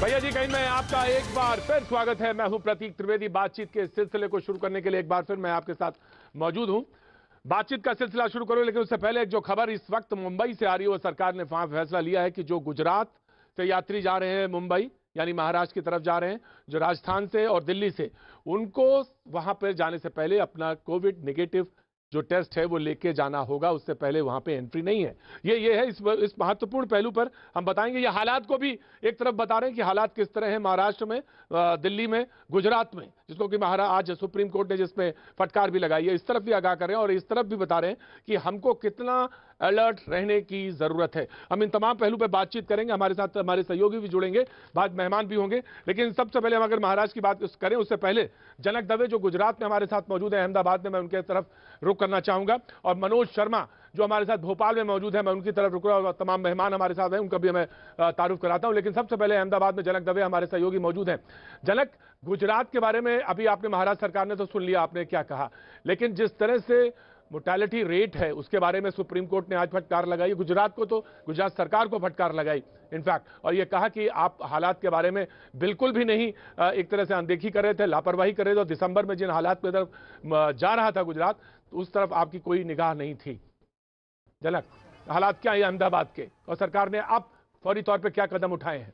भैया जी कहीं मैं आपका एक बार फिर स्वागत है। मैं हूं प्रतीक त्रिवेदी। बातचीत के सिलसिले को शुरू करने के लिए एक बार फिर मैं आपके साथ मौजूद हूं। बातचीत का सिलसिला शुरू करूं, लेकिन उससे पहले एक जो खबर इस वक्त मुंबई से आ रही है, वो सरकार ने वहां फैसला लिया है कि जो गुजरात से यात्री जा रहे हैं मुंबई यानी महाराष्ट्र की तरफ जा रहे हैं, जो राजस्थान से और दिल्ली से, उनको वहां पर जाने से पहले अपना कोविड नेगेटिव जो टेस्ट है वो लेके जाना होगा। उससे पहले वहां पे एंट्री नहीं है। ये है इस महत्वपूर्ण पहलू पर हम बताएंगे। ये हालात को भी एक तरफ बता रहे हैं कि हालात किस तरह है महाराष्ट्र में, दिल्ली में, गुजरात में, जिसको कि आज सुप्रीम कोर्ट ने जिसमें फटकार भी लगाई है, इस तरफ भी आगाह कर रहे हैं और इस तरफ भी बता रहे हैं कि हमको कितना अलर्ट रहने की जरूरत है। हम इन तमाम पहलू पर बातचीत करेंगे। हमारे साथ हमारे सहयोगी भी जुड़ेंगे, बाद मेहमान भी होंगे। लेकिन सबसे पहले हम अगर महाराष्ट्र की बात करें, उससे पहले जनक दवे जो गुजरात में हमारे साथ मौजूद है, अहमदाबाद में, मैं उनके तरफ रुख करना चाहूंगा। और मनोज शर्मा जो हमारे साथ भोपाल में मौजूद है, मैं उनकी तरफ रुक रहा हूं। तमाम मेहमान हमारे साथ हैं, उनका भी मैं तारुफ कराता हूं। लेकिन सबसे पहले अहमदाबाद में जनक दवे हमारे सहयोगी मौजूद हैं। जनक, गुजरात के बारे में अभी आपने महाराष्ट्र सरकार ने तो सुन लिया, आपने क्या कहा, लेकिन जिस तरह से मोर्टेलिटी रेट है उसके बारे में सुप्रीम कोर्ट ने आज फटकार लगाई। गुजरात को तो गुजरात सरकार को फटकार लगाई इनफैक्ट, और यह कहा कि आप हालात के बारे में बिल्कुल भी नहीं एक तरह से अनदेखी कर रहे थे, लापरवाही कर रहे थे। और दिसंबर में जिन हालात की तरफ जा रहा था गुजरात, उस तरफ आपकी कोई निगाह नहीं थी। जनक, हालात क्या है अहमदाबाद के, और सरकार ने अब फौरी तौर पर क्या कदम उठाए हैं?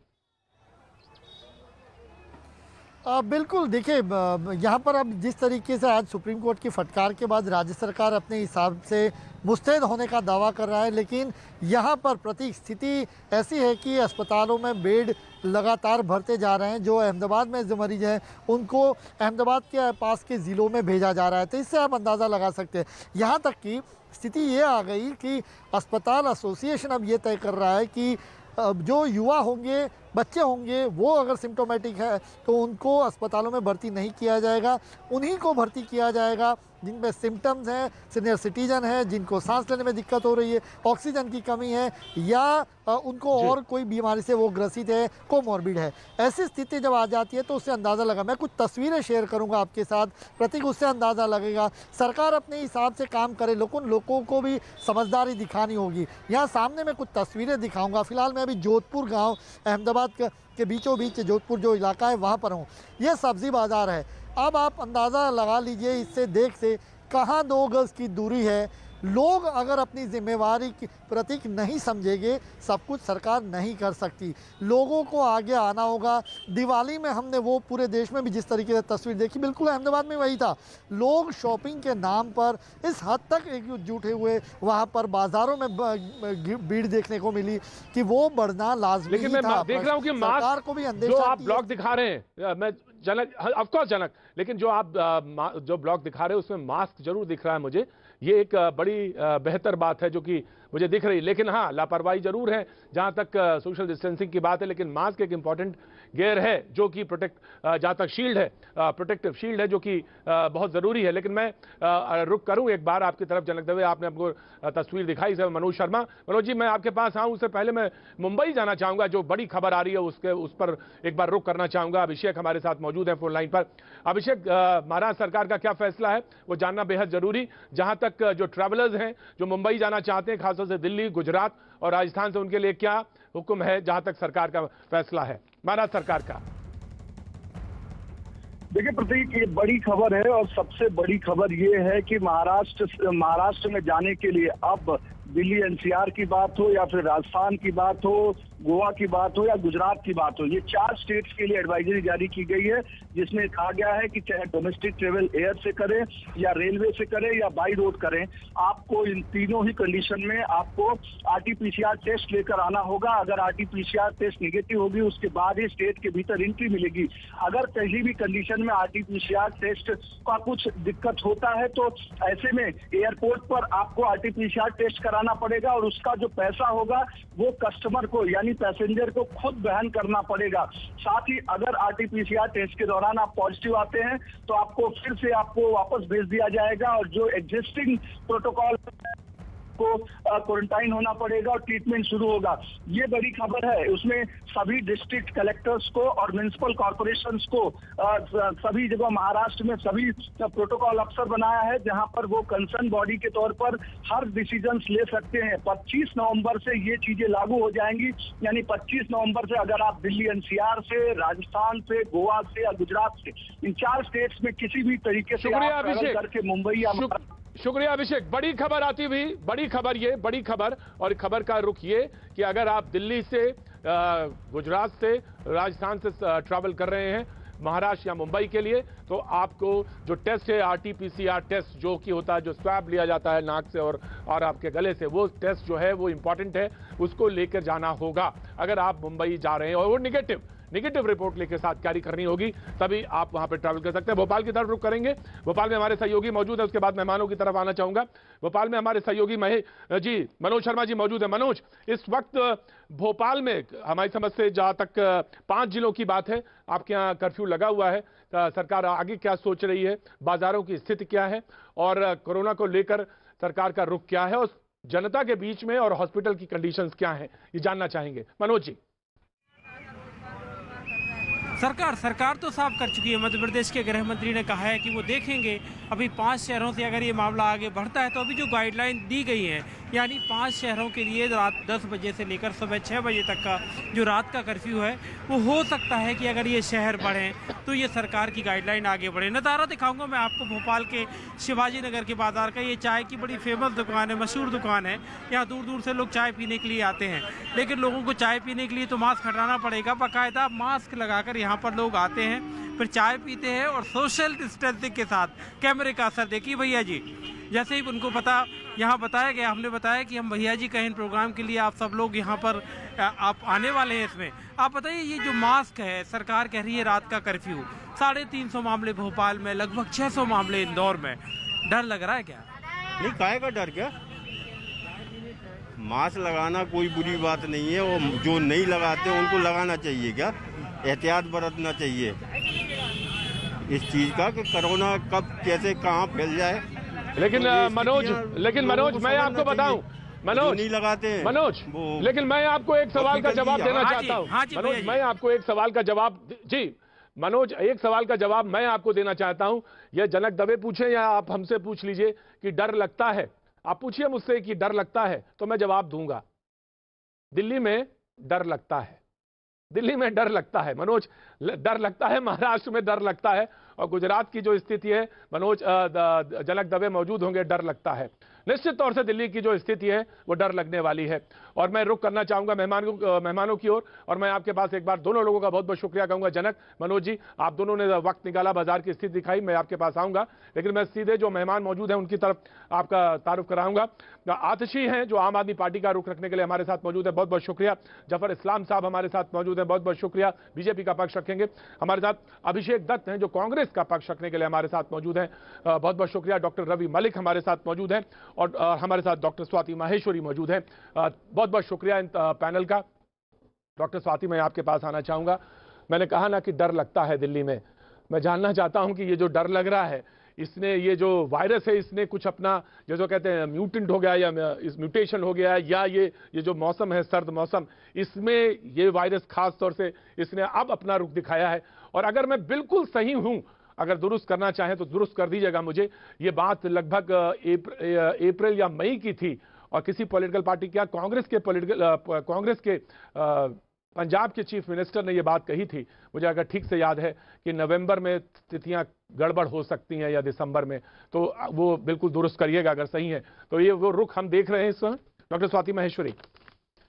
बिल्कुल, देखिए यहाँ पर अब जिस तरीके से आज सुप्रीम कोर्ट की फटकार के बाद राज्य सरकार अपने हिसाब से मुस्तैद होने का दावा कर रहा है, लेकिन यहाँ पर प्रतीक स्थिति ऐसी है कि अस्पतालों में बेड लगातार भरते जा रहे हैं। जो अहमदाबाद में जो मरीज हैं उनको अहमदाबाद के पास के ज़िलों में भेजा जा रहा है। तो इससे आप अंदाज़ा लगा सकते हैं। यहाँ तक कि स्थिति ये आ गई कि अस्पताल एसोसिएशन अब ये तय कर रहा है कि जो युवा होंगे, बच्चे होंगे, वो अगर सिम्टोमेटिक है तो उनको अस्पतालों में भर्ती नहीं किया जाएगा। उन्हीं को भर्ती किया जाएगा जिनमें सिम्टम्स हैं, सीनियर सिटीजन है, जिनको सांस लेने में दिक्कत हो रही है, ऑक्सीजन की कमी है, या उनको और कोई बीमारी से वो ग्रसित है, कोमॉर्बिड है। ऐसी स्थिति जब आ जाती है तो उससे अंदाज़ा लगा, मैं कुछ तस्वीरें शेयर करूंगा आपके साथ प्रतीक, उससे अंदाज़ा लगेगा। सरकार अपने हिसाब से काम करे, लेकिन लोगों को भी समझदारी दिखानी होगी। यहाँ सामने मैं कुछ तस्वीरें दिखाऊंगा। फिलहाल मैं अभी जोधपुर गाँव अहमदाबाद के बीचों बीच जोधपुर जो इलाका है वहाँ पर हूँ। ये सब्ज़ी बाज़ार है। अब आप अंदाज़ा लगा लीजिए इससे देख से कहाँ 2 गज की दूरी है। लोग अगर अपनी जिम्मेवारी की प्रतीक नहीं समझेंगे, सब कुछ सरकार नहीं कर सकती। लोगों को आगे आना होगा। दिवाली में हमने वो पूरे देश में भी जिस तरीके से तस्वीर देखी, बिल्कुल अहमदाबाद में वही था। लोग शॉपिंग के नाम पर इस हद तक एकजुट हुए, वहाँ पर बाजारों में भीड़ देखने को मिली कि वो बढ़ना लाजमी था। लेकिन मैं देख रहा हूँ कि सरकार को भी जो आप ब्लॉग दिखा रहे हैं, मैं जनक ऑफ कोर्स जनक, लेकिन जो आप जो ब्लॉग दिखा रहे हैं उसमें मास्क जरूर दिख रहा है मुझे। ये एक बड़ी बेहतर बात है जो कि मुझे दिख रही है। लेकिन हाँ, लापरवाही जरूर है जहां तक सोशल डिस्टेंसिंग की बात है। लेकिन मास्क एक इंपॉर्टेंट गियर है जो कि जहां तक शील्ड है, प्रोटेक्टिव शील्ड है, जो कि बहुत जरूरी है। लेकिन मैं रुक करूं एक बार आपकी तरफ जनक दवे, आपने आपको तस्वीर दिखाई है मनोज शर्मा। मनोज जी, मैं आपके पास आऊं उससे पहले मैं मुंबई जाना चाहूंगा। जो बड़ी खबर आ रही है उस पर एक बार रुक करना चाहूंगा। अभिषेक हमारे साथ मौजूद है फोन लाइन पर। अभिषेक, महाराष्ट्र सरकार का क्या फैसला है वो जानना बेहद जरूरी। जहां तक जो ट्रैवलर्स हैं जो मुंबई जाना चाहते हैं, खासतौर से दिल्ली, गुजरात और राजस्थान से, उनके लिए क्या हुक्म है जहां तक सरकार का फैसला है, महाराष्ट्र सरकार का? देखिए प्रतीक, ये बड़ी खबर है और सबसे बड़ी खबर ये है कि महाराष्ट्र में जाने के लिए अब दिल्ली एनसीआर की बात हो या फिर राजस्थान की बात हो, गोवा की बात हो या गुजरात की बात हो, ये 4 स्टेट्स के लिए एडवाइजरी जारी की गई है, जिसमें कहा गया है कि चाहे डोमेस्टिक ट्रेवल एयर से करें या रेलवे से करें या बाई रोड करें, आपको इन तीनों ही कंडीशन में आपको आरटीपीसीआर टेस्ट लेकर आना होगा। अगर आरटीपीसीआर टेस्ट निगेटिव होगी उसके बाद ही स्टेट के भीतर एंट्री मिलेगी। अगर किसी भी कंडीशन में आरटीपीसीआर टेस्ट का कुछ दिक्कत होता है तो ऐसे में एयरपोर्ट पर आपको आरटीपीसीआर टेस्ट कराना पड़ेगा और उसका जो पैसा होगा वो कस्टमर को यानी पैसेंजर को खुद वहन करना पड़ेगा। साथ ही अगर आरटीपीसीआर टेस्ट के दौरान आप पॉजिटिव आते हैं तो आपको फिर से आपको वापस भेज दिया जाएगा और जो एग्जिस्टिंग प्रोटोकॉल आपको क्वारंटाइन होना पड़ेगा और ट्रीटमेंट शुरू होगा। ये बड़ी खबर है। उसमें सभी डिस्ट्रिक्ट कलेक्टर्स को और म्युनिसिपल कॉर्पोरेशंस को सभी जगह महाराष्ट्र में सभी प्रोटोकॉल अफसर बनाया है, जहां पर वो कंसर्न बॉडी के तौर पर हर डिसीजंस ले सकते हैं। 25 नवंबर से ये चीजें लागू हो जाएंगी, यानी 25 नवंबर से अगर आप दिल्ली एनसीआर से, राजस्थान से, गोवा से या गुजरात से, इन 4 स्टेट्स में किसी भी तरीके से आप ट्रैवल करके मुंबई या शुक्रिया अभिषेक। बड़ी खबर आती हुई, बड़ी खबर ये, बड़ी खबर, और खबर का रुख ये कि अगर आप दिल्ली से, गुजरात से, राजस्थान से ट्रैवल कर रहे हैं महाराष्ट्र या मुंबई के लिए, तो आपको जो टेस्ट है आरटीपीसीआर टेस्ट जो कि होता है, जो स्वैब लिया जाता है नाक से और आपके गले से, वो टेस्ट जो है वो इंपॉर्टेंट है, उसको लेकर जाना होगा अगर आप मुंबई जा रहे हैं और वो निगेटिव रिपोर्ट लेकर साथ कैरी करनी होगी, तभी आप वहां पर ट्रैवल कर सकते हैं। भोपाल की तरफ रुख करेंगे। भोपाल में हमारे सहयोगी मौजूद है, उसके बाद मेहमानों की तरफ आना चाहूंगा। भोपाल में हमारे सहयोगी मनोज शर्मा जी मौजूद है। मनोज, इस वक्त भोपाल में हमारी समझ से जहां तक 5 जिलों की बात है, आपके यहाँ कर्फ्यू लगा हुआ है, सरकार आगे क्या सोच रही है, बाजारों की स्थिति क्या है और कोरोना को लेकर सरकार का रुख क्या है और जनता के बीच में और हॉस्पिटल की कंडीशंस क्या है, ये जानना चाहेंगे। मनोज जी। सरकार तो साफ कर चुकी है। मध्य प्रदेश के गृह मंत्री ने कहा है कि वो देखेंगे अभी 5 शहरों से अगर ये मामला आगे बढ़ता है तो अभी जो गाइडलाइन दी गई है, यानी 5 शहरों के लिए रात 10 बजे से लेकर सुबह 6 बजे तक का जो रात का कर्फ्यू है, वो हो सकता है कि अगर ये शहर बढ़ें तो ये सरकार की गाइडलाइन आगे बढ़े। नज़ारा दिखाऊंगा मैं आपको भोपाल के शिवाजी नगर के बाजार का। ये चाय की बड़ी फेमस दुकान है, मशहूर दुकान है। यहाँ दूर दूर से लोग चाय पीने के लिए आते हैं, लेकिन लोगों को चाय पीने के लिए तो मास्क हटाना पड़ेगा। बाकायदा मास्क लगाकर यहाँ पर लोग आते हैं, फिर चाय पीते हैं और सोशल डिस्टेंसिंग के साथ। कैमरे का असर देखिए भैया जी, जैसे ही उनको यहाँ बताया गया, हमने बताया कि हम भैया जी का इन प्रोग्राम के लिए आप सब लोग यहाँ पर आप आने वाले हैं। इसमें आप बताइए, ये जो मास्क है, सरकार कह रही है रात का कर्फ्यू, 350 मामले भोपाल में, लगभग 600 मामले इंदौर में, डर लग रहा है क्या? नहीं, काहे का डर क्या? मास्क लगाना कोई बुरी बात नहीं है, वो जो नहीं लगाते उनको लगाना चाहिए। क्या एहतियात बरतना चाहिए इस चीज का कि कोरोना कब कैसे कहाँ फैल जाए। लेकिन मनोज मैं आपको बताऊं, मनोज नहीं लगाते हैं मनोज, लेकिन मैं आपको एक सवाल का जवाब देना चाहता हूं। मनोज, मैं आपको एक सवाल का जवाब, जी मनोज, एक सवाल का जवाब मैं आपको देना चाहता हूं। यह जनक दवे पूछे या आप हमसे पूछ लीजिए कि डर लगता है, आप पूछिए मुझसे कि डर लगता है, तो मैं जवाब दूंगा। दिल्ली में डर लगता है, दिल्ली में डर लगता है मनोज, डर लगता है। महाराष्ट्र में डर लगता है और गुजरात की जो स्थिति है मनोज, जनक दवे मौजूद होंगे, डर लगता है। निश्चित तौर से दिल्ली की जो स्थिति है वो डर लगने वाली है। और मैं रुख करना चाहूंगा मेहमानों की ओर, और मैं आपके पास एक बार दोनों लोगों का बहुत बहुत शुक्रिया कहूंगा। जनक, मनोज जी, आप दोनों ने वक्त निकाला, बाजार की स्थिति दिखाई, मैं आपके पास आऊंगा, लेकिन मैं सीधे जो मेहमान मौजूद हैं उनकी तरफ आपका तारुफ कराऊंगा। आतिशी हैं जो आम आदमी पार्टी का रुख रखने के लिए हमारे साथ मौजूद है, बहुत बहुत शुक्रिया। जफर इस्लाम साहब हमारे साथ मौजूद है, बहुत बहुत शुक्रिया। बीजेपी का पक्ष रखेंगे। हमारे साथ अभिषेक दत्त हैं जो कांग्रेस का पक्ष रखने के लिए हमारे साथ मौजूद हैं, बहुत बहुत शुक्रिया। डॉक्टर रवि मलिक हमारे साथ मौजूद हैं और हमारे साथ डॉक्टर स्वाति माहेश्वरी मौजूद हैं, बहुत बहुत शुक्रिया इन पैनल का। डॉक्टर स्वाति, मैं आपके पास आना चाहूंगा। मैंने कहा ना कि डर लगता है दिल्ली में, मैं जानना चाहता हूं कि ये जो डर लग रहा है, इसने, ये जो वायरस है, इसने कुछ अपना जो कहते हैं म्यूटेंट हो गया या इस म्यूटेशन हो गया, या ये जो मौसम है, सर्द मौसम, इसमें ये वायरस खास तौर से इसने अब अपना रुख दिखाया है। और अगर मैं बिल्कुल सही हूं, अगर दुरुस्त करना चाहें तो दुरुस्त कर दीजिएगा मुझे, ये बात लगभग अप्रैल या मई की थी और किसी पॉलिटिकल पार्टी, क्या कांग्रेस के पंजाब के चीफ मिनिस्टर ने ये बात कही थी, मुझे अगर ठीक से याद है, कि नवंबर में स्थितियां गड़बड़ हो सकती हैं या दिसंबर में, तो वो बिल्कुल दुरुस्त करिएगा अगर सही है तो। ये वो रुख हम देख रहे हैं इस समय। डॉक्टर स्वाति माहेश्वरी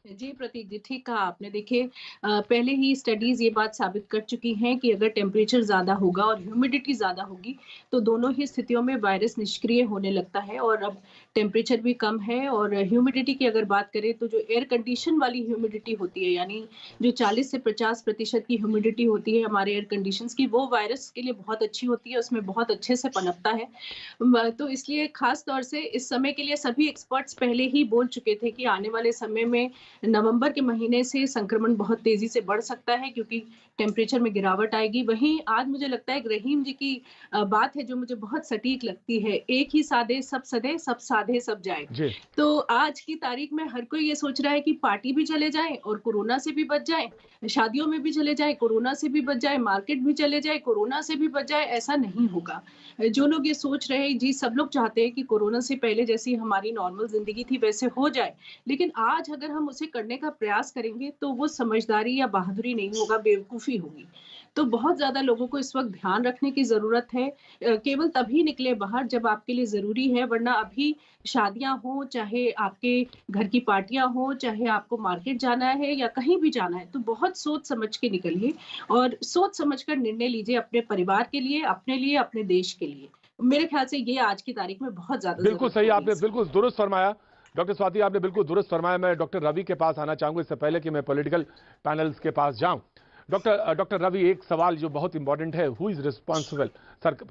जी प्रतीक जी, ठीक कहा आपने। देखिए, पहले ही स्टडीज ये बात साबित कर चुकी हैं कि अगर टेम्परेचर ज्यादा होगा और ह्यूमिडिटी ज्यादा होगी तो दोनों ही स्थितियों में वायरस निष्क्रिय होने लगता है। और अब टेम्परेचर भी कम है और ह्यूमिडिटी की अगर बात करें तो जो एयर कंडीशन वाली ह्यूमिडिटी होती है, यानी जो 40 से 50% की ह्यूमिडिटी होती है हमारे एयर कंडीशंस की, वो वायरस के लिए बहुत अच्छी होती है, उसमें बहुत अच्छे से पनपता है। तो इसलिए खास तौर से इस समय के लिए सभी एक्सपर्ट्स पहले ही बोल चुके थे कि आने वाले समय में नवंबर के महीने से संक्रमण बहुत तेजी से बढ़ सकता है क्योंकि टेम्परेचर में गिरावट आएगी। वहीं आज मुझे लगता है रहीम जी की बात है जो मुझे बहुत सटीक लगती है, एक ही सादे सब सदे, सब सादे साधे सब जाए। तो आज की तारीख में हर कोई ये सोच रहा है कि पार्टी भी चले जाए और कोरोना से भी बच जाए, शादियों में भी चले जाए, कोरोना से भी बच जाए, मार्केट भी चले जाए, कोरोना से भी बच जाए। ऐसा नहीं होगा। जो लोग ये सोच रहे हैं, जी सब लोग चाहते हैं कि कोरोना से पहले जैसी हमारी नॉर्मल जिंदगी थी वैसे हो जाए, लेकिन आज अगर हम उसे करने का प्रयास करेंगे तो वो समझदारी या बहादुरी नहीं होगा, बेवकूफी होगी। तो बहुत ज्यादा लोगों को इस वक्त ध्यान रखने की जरूरत है। केवल तभी निकले बाहर जब आपके लिए जरूरी है, वरना अभी शादियां हो, चाहे आपके घर की पार्टियां हो, चाहे आपको मार्केट जाना है या कहीं भी जाना है, तो बहुत सोच समझ के निकलिए और सोच समझ कर निर्णय लीजिए अपने परिवार के लिए, अपने देश के लिए। मेरे ख्याल से ये आज की तारीख में बहुत ज्यादा बिल्कुल सही, आपने बिल्कुल दुरुस्त फरमाया डॉक्टर स्वाति, आपने बिल्कुल दुरुस्त फरमाया। मैं डॉक्टर रवि के पास आना चाहूंगा इससे पहले कि मैं पॉलिटिकल पैनल्स के पास जाऊं। डॉक्टर रवि, एक सवाल जो बहुत इंपॉर्टेंट है, हु इज रिस्पॉन्सिबल?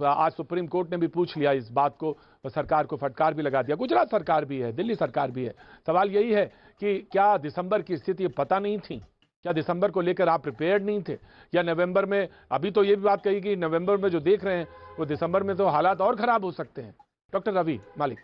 आज सुप्रीम कोर्ट ने भी पूछ लिया इस बात को, सरकार को फटकार भी लगा दिया, गुजरात सरकार भी है, दिल्ली सरकार भी है। सवाल यही है कि क्या दिसंबर की स्थिति पता नहीं थी? क्या दिसंबर को लेकर आप प्रिपेयर्ड नहीं थे? या नवंबर में, अभी तो ये भी बात कही कि नवंबर में जो देख रहे हैं वो दिसंबर में तो हालात और खराब हो सकते हैं। डॉक्टर रवि मालिक।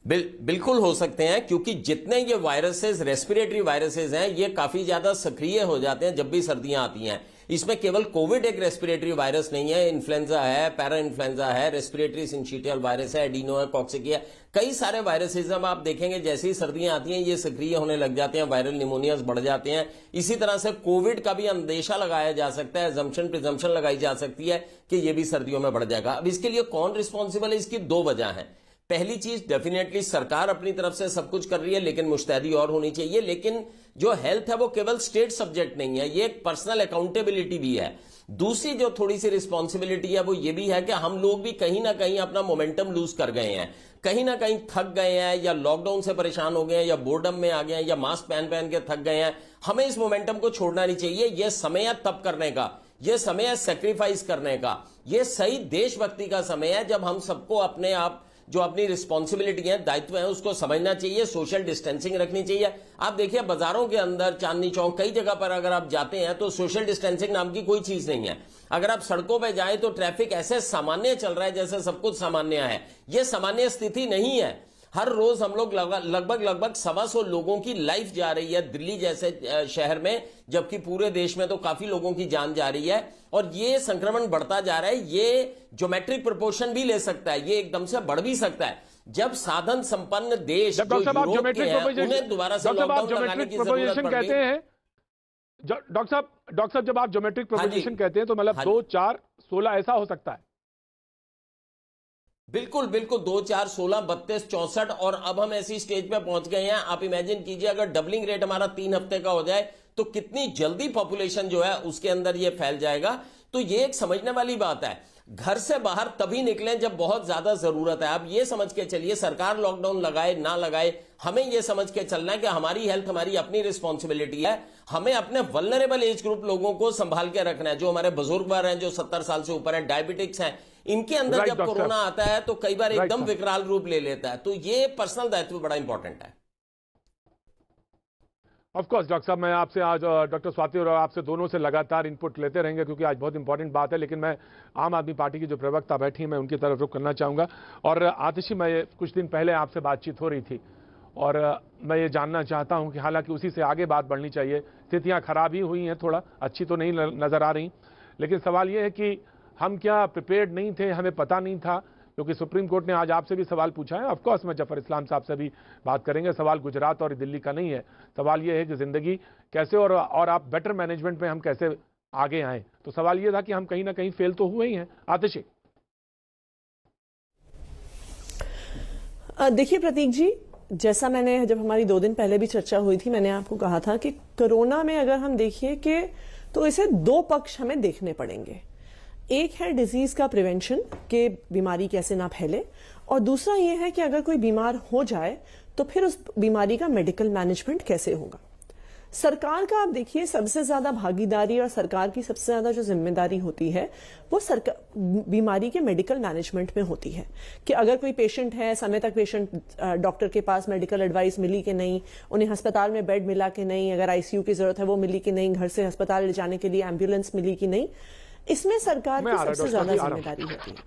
बिल्कुल हो सकते हैं, क्योंकि जितने ये वायरसेस, रेस्पिरेटरी वायरसेस हैं, ये काफी ज्यादा सक्रिय हो जाते हैं जब भी सर्दियां आती हैं। इसमें केवल कोविड एक रेस्पिरेटरी वायरस नहीं है, इन्फ्लुएंजा है, पैरा इन्फ्लुएंजा है, रेस्पिरेटरी सिंचिटियल वायरस है, एडिनो है, कॉक्सिकी है, कई सारे वायरसेस हम आप देखेंगे जैसे ही सर्दियां आती हैं ये सक्रिय होने लग जाते हैं, वायरल निमोनियाज बढ़ जाते हैं। इसी तरह से कोविड का भी अंदेशा लगाया जा सकता है, अजम्पशन प्रिजम्पशन लगाई जा सकती है कि ये भी सर्दियों में बढ़ जाएगा। अब इसके लिए कौन रिस्पॉन्सिबल है? इसकी दो वजह है। पहली चीज, डेफिनेटली सरकार अपनी तरफ से सब कुछ कर रही है, लेकिन मुस्तैदी और होनी चाहिए। लेकिन जो हेल्थ है वो केवल स्टेट सब्जेक्ट नहीं है, ये एक पर्सनल अकाउंटेबिलिटी भी है। दूसरी जो थोड़ी सी रिस्पॉन्सिबिलिटी है वो ये भी है कि हम लोग भी कहीं ना कहीं अपना मोमेंटम लूज कर गए हैं, कहीं ना कहीं थक गए हैं, या लॉकडाउन से परेशान हो गए हैं, या बोर्डम में आ गए हैं, या मास्क पहन के थक गए हैं। हमें इस मोमेंटम को छोड़ना नहीं चाहिए। यह समय है तब करने का, यह समय है सेक्रीफाइस करने का, यह सही देशभक्ति का समय है जब हम सबको अपने आप जो अपनी रिस्पॉन्सिबिलिटी है, दायित्व है, उसको समझना चाहिए, सोशल डिस्टेंसिंग रखनी चाहिए। आप देखिए बाजारों के अंदर, चांदनी चौक, कई जगह पर अगर आप जाते हैं तो सोशल डिस्टेंसिंग नाम की कोई चीज नहीं है। अगर आप सड़कों पर जाएं तो ट्रैफिक ऐसे सामान्य चल रहा है जैसे सब कुछ सामान्य है। यह सामान्य स्थिति नहीं है। हर रोज हम लोग लगभग 125 लोगों की लाइफ जा रही है दिल्ली जैसे शहर में, जबकि पूरे देश में तो काफी लोगों की जान जा रही है। और ये संक्रमण बढ़ता जा रहा है, ये ज्योमेट्रिक प्रोपोर्शन भी ले सकता है, ये एकदम से बढ़ भी सकता है। जब साधन संपन्न देश जो यूरोप के हैं उन्हें दोबारा से लॉकडाउन लगाने की जरूरत पड़ गई। डॉक्टर साहब जब आप ज्योमेट्रिक प्रोपोजिशन कहते हैं तो मतलब 2, 4, 16 ऐसा हो सकता है? बिल्कुल 2, 4, 16, 32, 64 और अब हम ऐसी स्टेज पे पहुंच गए हैं। आप इमेजिन कीजिए अगर डबलिंग रेट हमारा 3 हफ्ते का हो जाए तो कितनी जल्दी पॉपुलेशन जो है उसके अंदर ये फैल जाएगा। तो ये एक समझने वाली बात है। घर से बाहर तभी निकलें जब बहुत ज्यादा जरूरत है। आप ये समझ के चलिए, सरकार लॉकडाउन लगाए ना लगाए, हमें ये समझ के चलना है कि हमारी हेल्थ हमारी अपनी रिस्पॉन्सिबिलिटी है। हमें अपने वल्नरेबल एज ग्रुप लोगों को संभाल के रखना है, जो हमारे बुजुर्ग हैं, जो 70 साल से ऊपर हैं, डायबिटिक्स हैं। इनके अंदर जब कोरोना आता है तो कई बार एकदम विकराल रूप ले लेता है। तो ये पर्सनल दायित्व बड़ा इंपॉर्टेंट है। ऑफ कोर्स डॉक्टर साहब, मैं आपसे आज डॉक्टर स्वाति और आपसे दोनों से लगातार इनपुट लेते रहेंगे क्योंकि आज बहुत इंपॉर्टेंट बात है। लेकिन मैं आम आदमी पार्टी की जो प्रवक्ता बैठी मैं उनकी तरफ रुख करना चाहूँगा। और आतिशी, मैं कुछ दिन पहले आपसे बातचीत हो रही थी और मैं ये जानना चाहता हूँ कि हालांकि उसी से आगे बात बढ़नी चाहिए, स्थितियाँ खराब ही हुई हैं, थोड़ा अच्छी तो नहीं नज़र आ रही, लेकिन सवाल ये है कि हम क्या प्रिपेयर्ड नहीं थे, हमें पता नहीं था? क्योंकि सुप्रीम कोर्ट ने आज आपसे भी सवाल पूछा है। ऑफकोर्स मैं जफर इस्लाम साहब से भी बात करेंगे। सवाल गुजरात और दिल्ली का नहीं है, सवाल ये है कि जिंदगी कैसे और आप बेटर मैनेजमेंट में हम कैसे आगे आए। तो सवाल ये था कि हम कहीं ना कहीं फेल तो हुए ही हैं। आतिशी, देखिए प्रतीक जी, जैसा मैंने जब हमारी 2 दिन पहले भी चर्चा हुई थी, मैंने आपको कहा था कि कोरोना में अगर हम देखिए कि तो इसे 2 पक्ष हमें देखने पड़ेंगे। एक है डिजीज का प्रिवेंशन, कि बीमारी कैसे ना फैले, और दूसरा ये है कि अगर कोई बीमार हो जाए तो फिर उस बीमारी का मेडिकल मैनेजमेंट कैसे होगा। सरकार का आप देखिए सबसे ज्यादा भागीदारी और सरकार की सबसे ज्यादा जो जिम्मेदारी होती है वो बीमारी के मेडिकल मैनेजमेंट में होती है। कि अगर कोई पेशेंट है, समय तक पेशेंट डॉक्टर के पास मेडिकल एडवाइस मिली कि नहीं, उन्हें अस्पताल में बेड मिला कि नहीं, अगर आईसीयू की जरूरत है वो मिली कि नहीं, घर से अस्पताल ले जाने के लिए एम्बुलेंस मिली कि नहीं, इसमें सरकार की सबसे ज्यादा जिम्मेदारी होती है।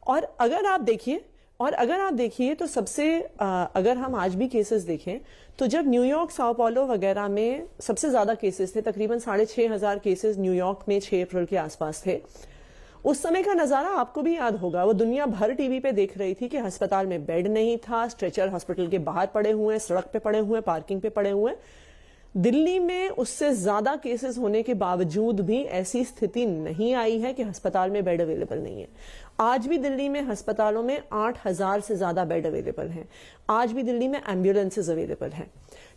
और अगर आप देखिए और अगर आप देखिए तो सबसे अगर हम आज भी केसेस देखें तो जब न्यूयॉर्क, साओ पाउलो वगैरह में सबसे ज्यादा केसेस थे, तकरीबन 6,500 केसेस न्यूयॉर्क में 6 अप्रैल के आसपास थे, उस समय का नजारा आपको भी याद होगा। वो दुनिया भर टीवी पे देख रही थी कि अस्पताल में बेड नहीं था, स्ट्रेचर हॉस्पिटल के बाहर पड़े हुए हैं, सड़क पे पड़े हुए हैं, पार्किंग पे पड़े हुए हैं। दिल्ली में उससे ज्यादा केसेस होने के बावजूद भी ऐसी स्थिति नहीं आई है कि अस्पताल में बेड अवेलेबल नहीं है। आज भी दिल्ली में अस्पतालों में 8,000 से ज्यादा बेड अवेलेबल हैं। आज भी दिल्ली में एम्बुलेंसेज अवेलेबल हैं।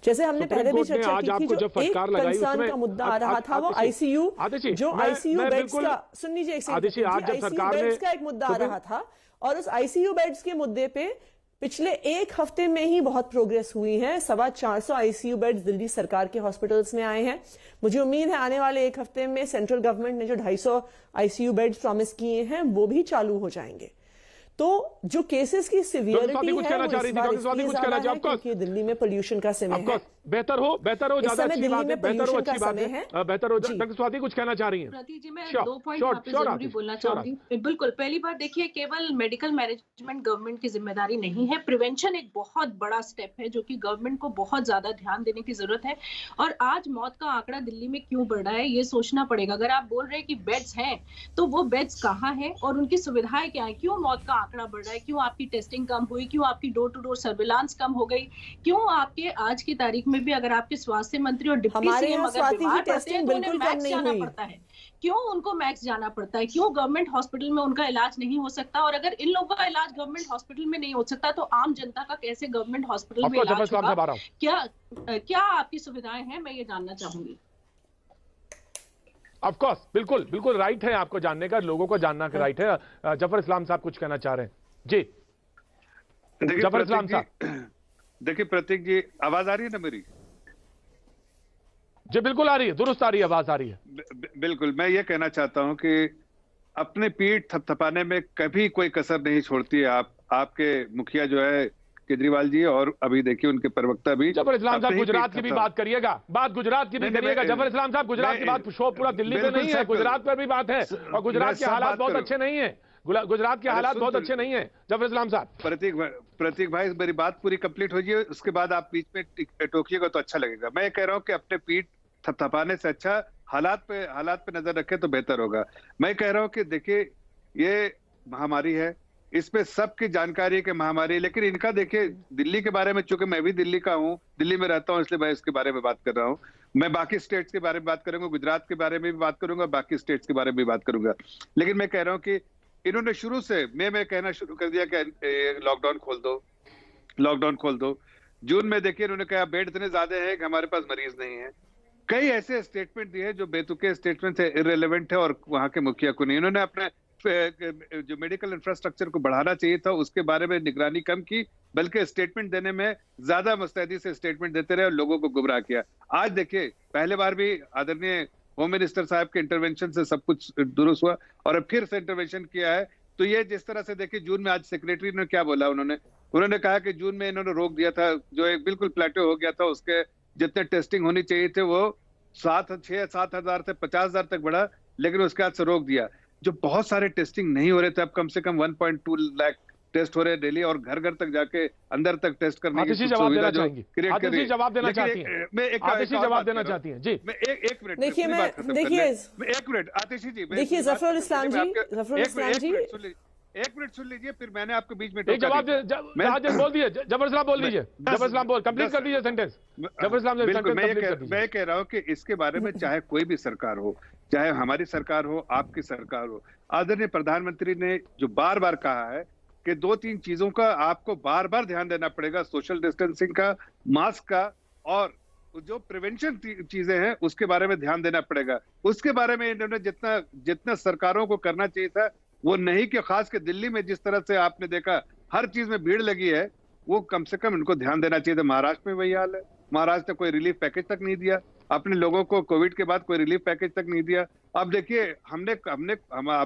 जैसे हमने पहले भी चर्चा की थी, जो एक कंसर्न का मुद्दा आ रहा था वो आईसीयू, जो आईसीयू बेड्स का, सुन लीजिए एक सेकंड, आईसीयू बेड्स का एक मुद्दा आ रहा था, और उस आईसीयू बेड्स के मुद्दे पे पिछले एक हफ्ते में ही बहुत प्रोग्रेस हुई है। 450 आईसीयू बेड्स दिल्ली सरकार के हॉस्पिटल्स में आए हैं। मुझे उम्मीद है आने वाले एक हफ्ते में सेंट्रल गवर्नमेंट ने जो 250 आईसीयू बेड्स प्रॉमिस किए हैं वो भी चालू हो जाएंगे। तो जो केसेस की सिवियरिटी है वो इस बार इसलिए ज्यादा है क्योंकि दिल्ली में पोल्यूशन का समय है। बेहतर हो ज्यादा अच्छी बात है, बेहतर हो अच्छी बात है, बेहतर हो। डॉक्टर स्वाति कुछ कहना चाह रही हैं? प्रतीक जी, मैं 2 पॉइंट यहाँ पे जरूरी बोलना चाहूंगी। बिल्कुल, पहली बात देखिए, केवल मेडिकल मैनेजमेंट गवर्नमेंट की जिम्मेदारी नहीं है, प्रिवेंशन एक बहुत बड़ा स्टेप है जो कि गवर्नमेंट को बहुत ज्यादा ध्यान देने की जरूरत है। और आज मौत का आंकड़ा दिल्ली में क्यों बढ़ रहा है ये सोचना पड़ेगा। अगर आप बोल रहे हैं कि बेड्स हैं तो वो बेड्स कहाँ हैं और उनकी सुविधाएं क्या है, क्यों मौत का आंकड़ा बढ़ रहा है, क्यों आपकी टेस्टिंग कम हुई, क्यों आपकी डोर टू डोर सर्विलांस कम हो गई, क्यों आपके आज की तारीख में भी अगर आपके स्वास्थ्य मंत्री और डिप्टी सीएम अगर बीमार पड़ते हैं तो उन्हें मैक्स जाना पड़ता है, क्यों उनको मैक्स जाना पड़ता है, क्यों गवर्नमेंट हॉस्पिटल में उनका इलाज नहीं हो सकता। और अगर इन लोगों का इलाज गवर्नमेंट हॉस्पिटल में नहीं हो सकता तो आम जनता का कैसे गवर्नमेंट हॉस्पिटल में इलाज होगा? क्या आपकी सुविधाएं हैं, मैं ये जानना चाहूंगी। ऑफ कोर्स, बिल्कुल बिल्कुल राइट है आपको जानने का, लोगों को जानना का राइट है। जफर इस्लाम साहब कुछ कहना चाह रहे हैं जी। जफर इस्लाम साहब, देखिए प्रतीक जी, आवाज आ रही है ना मेरी? जी बिल्कुल आ रही है, दुरुस्त आ रही है, आवाज आ रही है। बिल्कुल, मैं ये कहना चाहता हूं कि अपने पीठ थपथपाने में कभी कोई कसर नहीं छोड़ती है आपके मुखिया जो है केजरीवाल जी, और अभी देखिए उनके प्रवक्ता भी। जफर इस्लाम साहब, गुजरात की भी बात करिएगा, बात गुजरात की भी करिएगा। जफर इस्लाम साहब, गुजरात की बात शो पूरा दिल्ली पे नहीं है, गुजरात पर भी बात है, और गुजरात के हालात बहुत अच्छे नहीं है, गुजरात के हालात बहुत अच्छे नहीं है। जफर इस्लाम साहब, प्रतीक भाई, मेरी बात पूरी कंप्लीट हो जाए, उसके बाद आप बीच में टोकिएगा तो अच्छा लगेगा। मैं कह रहा हूँ कि अपने पीठ थपथपाने से अच्छा हालात पे नजर रखे तो बेहतर होगा। मैं कह रहा हूँ कि देखिए, ये महामारी है, इसमें सबकी जानकारी के महामारी, लेकिन इनका देखिए दिल्ली के बारे में, चूंकि मैं भी दिल्ली का हूँ, दिल्ली में रहता हूँ, इसलिए मैं इसके बारे में बात कर रहा हूँ। मैं बाकी स्टेट्स के बारे में बात करूंगा, गुजरात के बारे में भी बात करूंगा, बाकी स्टेट्स के बारे में भी बात करूंगा। लेकिन मैं कह रहा हूँ कि इन्होंने शुरू से मैं कहना शुरू कर दिया कि लॉकडाउन खोल दो। जून में देखिए इन्होंने कहा बेड इतने ज्यादा है कि हमारे पास मरीज नहीं है। कई ऐसे स्टेटमेंट दिए जो बेतुके स्टेटमेंट है, इररिलेवेंट है, और वहां के मुखिया को नहीं। इन्होंने अपने जो मेडिकल इंफ्रास्ट्रक्चर को बढ़ाना चाहिए था उसके बारे में निगरानी कम की, बल्कि स्टेटमेंट देने में ज्यादा मुस्तैदी से स्टेटमेंट देते रहे और लोगों को गुमराह किया। आज देखिए, पहले बार भी आदरणीय होम मिनिस्टर साहब के इंटरवेंशन से सब कुछ दुरुस्त हुआ और अब फिर से इंटरवेंशन किया है। तो ये जिस तरह से देखिए, जून में आज सेक्रेटरी ने क्या बोला, उन्होंने कहा कि जून में इन्होंने रोक दिया था, जो एक बिल्कुल प्लेटो हो गया था, उसके जितने टेस्टिंग होनी चाहिए थे वो 7,000 से 50,000 तक बढ़ा, लेकिन उसके बाद से रोक दिया। जो बहुत सारे टेस्टिंग नहीं हो रहे थे, अब कम से कम 1.2 लाख टेस्ट हो रहे हैं डेली, और घर घर तक जाके अंदर तक टेस्ट करने की जवाब देना चाहेंगे, जवाब देना चाहती हैं। जवाब देना चाहती हैं जी। मैं एक मिनट देखिए, एक मिनट आतिशी जी, देखिए जफर इस्लाम जी, एक मिनट सुन लीजिए, फिर मैंने आपको बीच में जवाब बोल दीजिए। जफर इस्लाम बोल दीजिए, जफर इस्लाम बोल, कंप्लीट कर दीजिए सेंटेंस। जफर इस्लाम, मैं कह रहा हूँ कि इसके बारे में चाहे कोई भी सरकार हो, चाहे हमारी सरकार हो, आपकी सरकार हो, आदरणीय प्रधानमंत्री ने जो बार बार कहा है कि 2-3 चीजों का आपको बार बार ध्यान देना पड़ेगा, सोशल डिस्टेंसिंग का, मास्क का, और जो प्रिवेंशन चीजें हैं उसके बारे में ध्यान देना पड़ेगा। उसके बारे में इन्होंने जितना सरकारों को करना चाहिए था वो नहीं, कि खास के दिल्ली में जिस तरह से आपने देखा हर चीज में भीड़ लगी है, वो कम से कम इनको ध्यान देना चाहिए था। महाराष्ट्र में वही हाल है, महाराष्ट्र ने कोई रिलीफ पैकेज तक नहीं दिया अपने लोगों को, कोविड के बाद कोई रिलीफ पैकेज तक नहीं दिया। अब देखिए, हम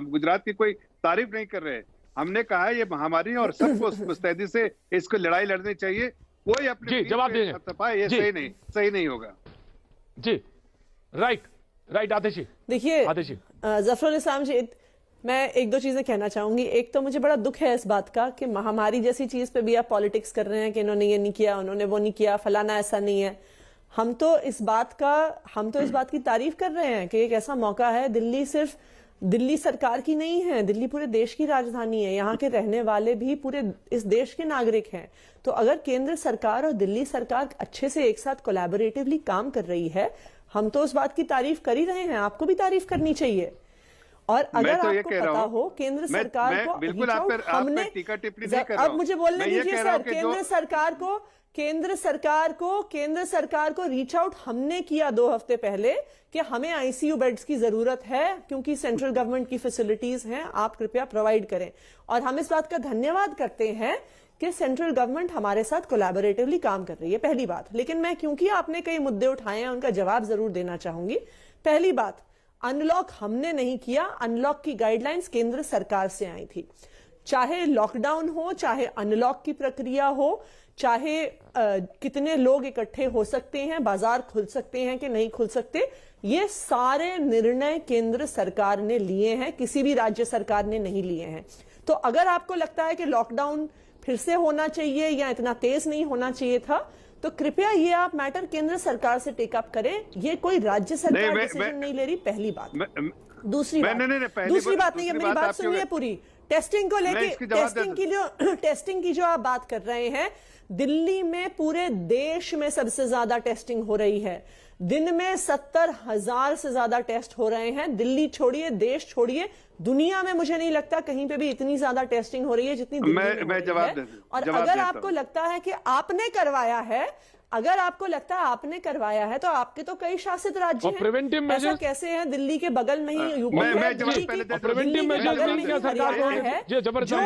गुजरात की कोई तारीफ नहीं कर रहे हैं, हमने कहा है ये महामारी है और सबको मुस्तैदी से इसको लड़ाई लड़नी चाहिए। कोई अपने जवाब देंगे, ये सही नहीं होगा जी। राइट आतिशी। देखिए जफरुल इस्लाम जी, मैं एक दो चीजें कहना चाहूंगी। एक तो मुझे बड़ा दुख है इस बात का कि महामारी जैसी चीज पे भी आप पॉलिटिक्स कर रहे हैं कि इन्होंने ये नहीं किया, उन्होंने वो नहीं किया, फलाना ऐसा नहीं है। हम तो इस बात की तारीफ कर रहे हैं कि एक ऐसा मौका है। दिल्ली सिर्फ दिल्ली सरकार की नहीं है, दिल्ली पूरे देश की राजधानी है। यहाँ के रहने वाले भी पूरे इस देश के नागरिक हैं। तो अगर केंद्र सरकार और दिल्ली सरकार अच्छे से एक साथ कोलैबोरेटिवली काम कर रही है, हम तो उस बात की तारीफ कर ही रहे हैं। आपको भी तारीफ करनी चाहिए। और अगर आपको पता हो केंद्र सरकार को, बिल्कुल हमने टीका टिप्पणी नहीं कर रहा अब हूं। मुझे बोलने मैं ये दीजिए कह रहा सर, हूं कि केंद्र सरकार को रीच आउट हमने किया 2 हफ्ते पहले कि हमें आईसीयू बेड्स की जरूरत है क्योंकि सेंट्रल गवर्नमेंट की फैसिलिटीज हैं, आप कृपया प्रोवाइड करें। और हम इस बात का धन्यवाद करते हैं कि सेंट्रल गवर्नमेंट हमारे साथ कोलैबोरेटिवली काम कर रही है, पहली बात। लेकिन मैं क्योंकि आपने कई मुद्दे उठाए हैं उनका जवाब जरूर देना चाहूंगी। पहली बात, अनलॉक हमने नहीं किया, अनलॉक की गाइडलाइंस केंद्र सरकार से आई थी। चाहे लॉकडाउन हो, चाहे अनलॉक की प्रक्रिया हो, चाहे कितने लोग इकट्ठे हो सकते हैं, बाजार खुल सकते हैं कि नहीं खुल सकते, ये सारे निर्णय केंद्र सरकार ने लिए हैं, किसी भी राज्य सरकार ने नहीं लिए हैं। तो अगर आपको लगता है कि लॉकडाउन फिर से होना चाहिए या इतना तेज नहीं होना चाहिए था, तो कृपया ये आप मैटर केंद्र सरकार से टेक अप करें। ये कोई राज्य सरकार डिसीजन नहीं ले रही, पहली बात। दूसरी बात नहीं, मेरी बात सुनिए पूरी। टेस्टिंग को लेके, टेस्टिंग की जो आप बात कर रहे हैं, दिल्ली में पूरे देश में सबसे ज्यादा टेस्टिंग हो रही है। दिन में 70,000 से ज्यादा टेस्ट हो रहे हैं। दिल्ली छोड़िए, देश छोड़िए, दुनिया में मुझे नहीं लगता कहीं पे भी इतनी ज्यादा टेस्टिंग हो रही है जितनी दिल्ली में हो रही है। और अगर आपको लगता है कि आपने करवाया है, तो आपके तो कई शासित राज्य हैं। प्रिवेंटिव ऐसा कैसे है? दिल्ली के बगल में ही यूपी है, प्रिवेंटिव जो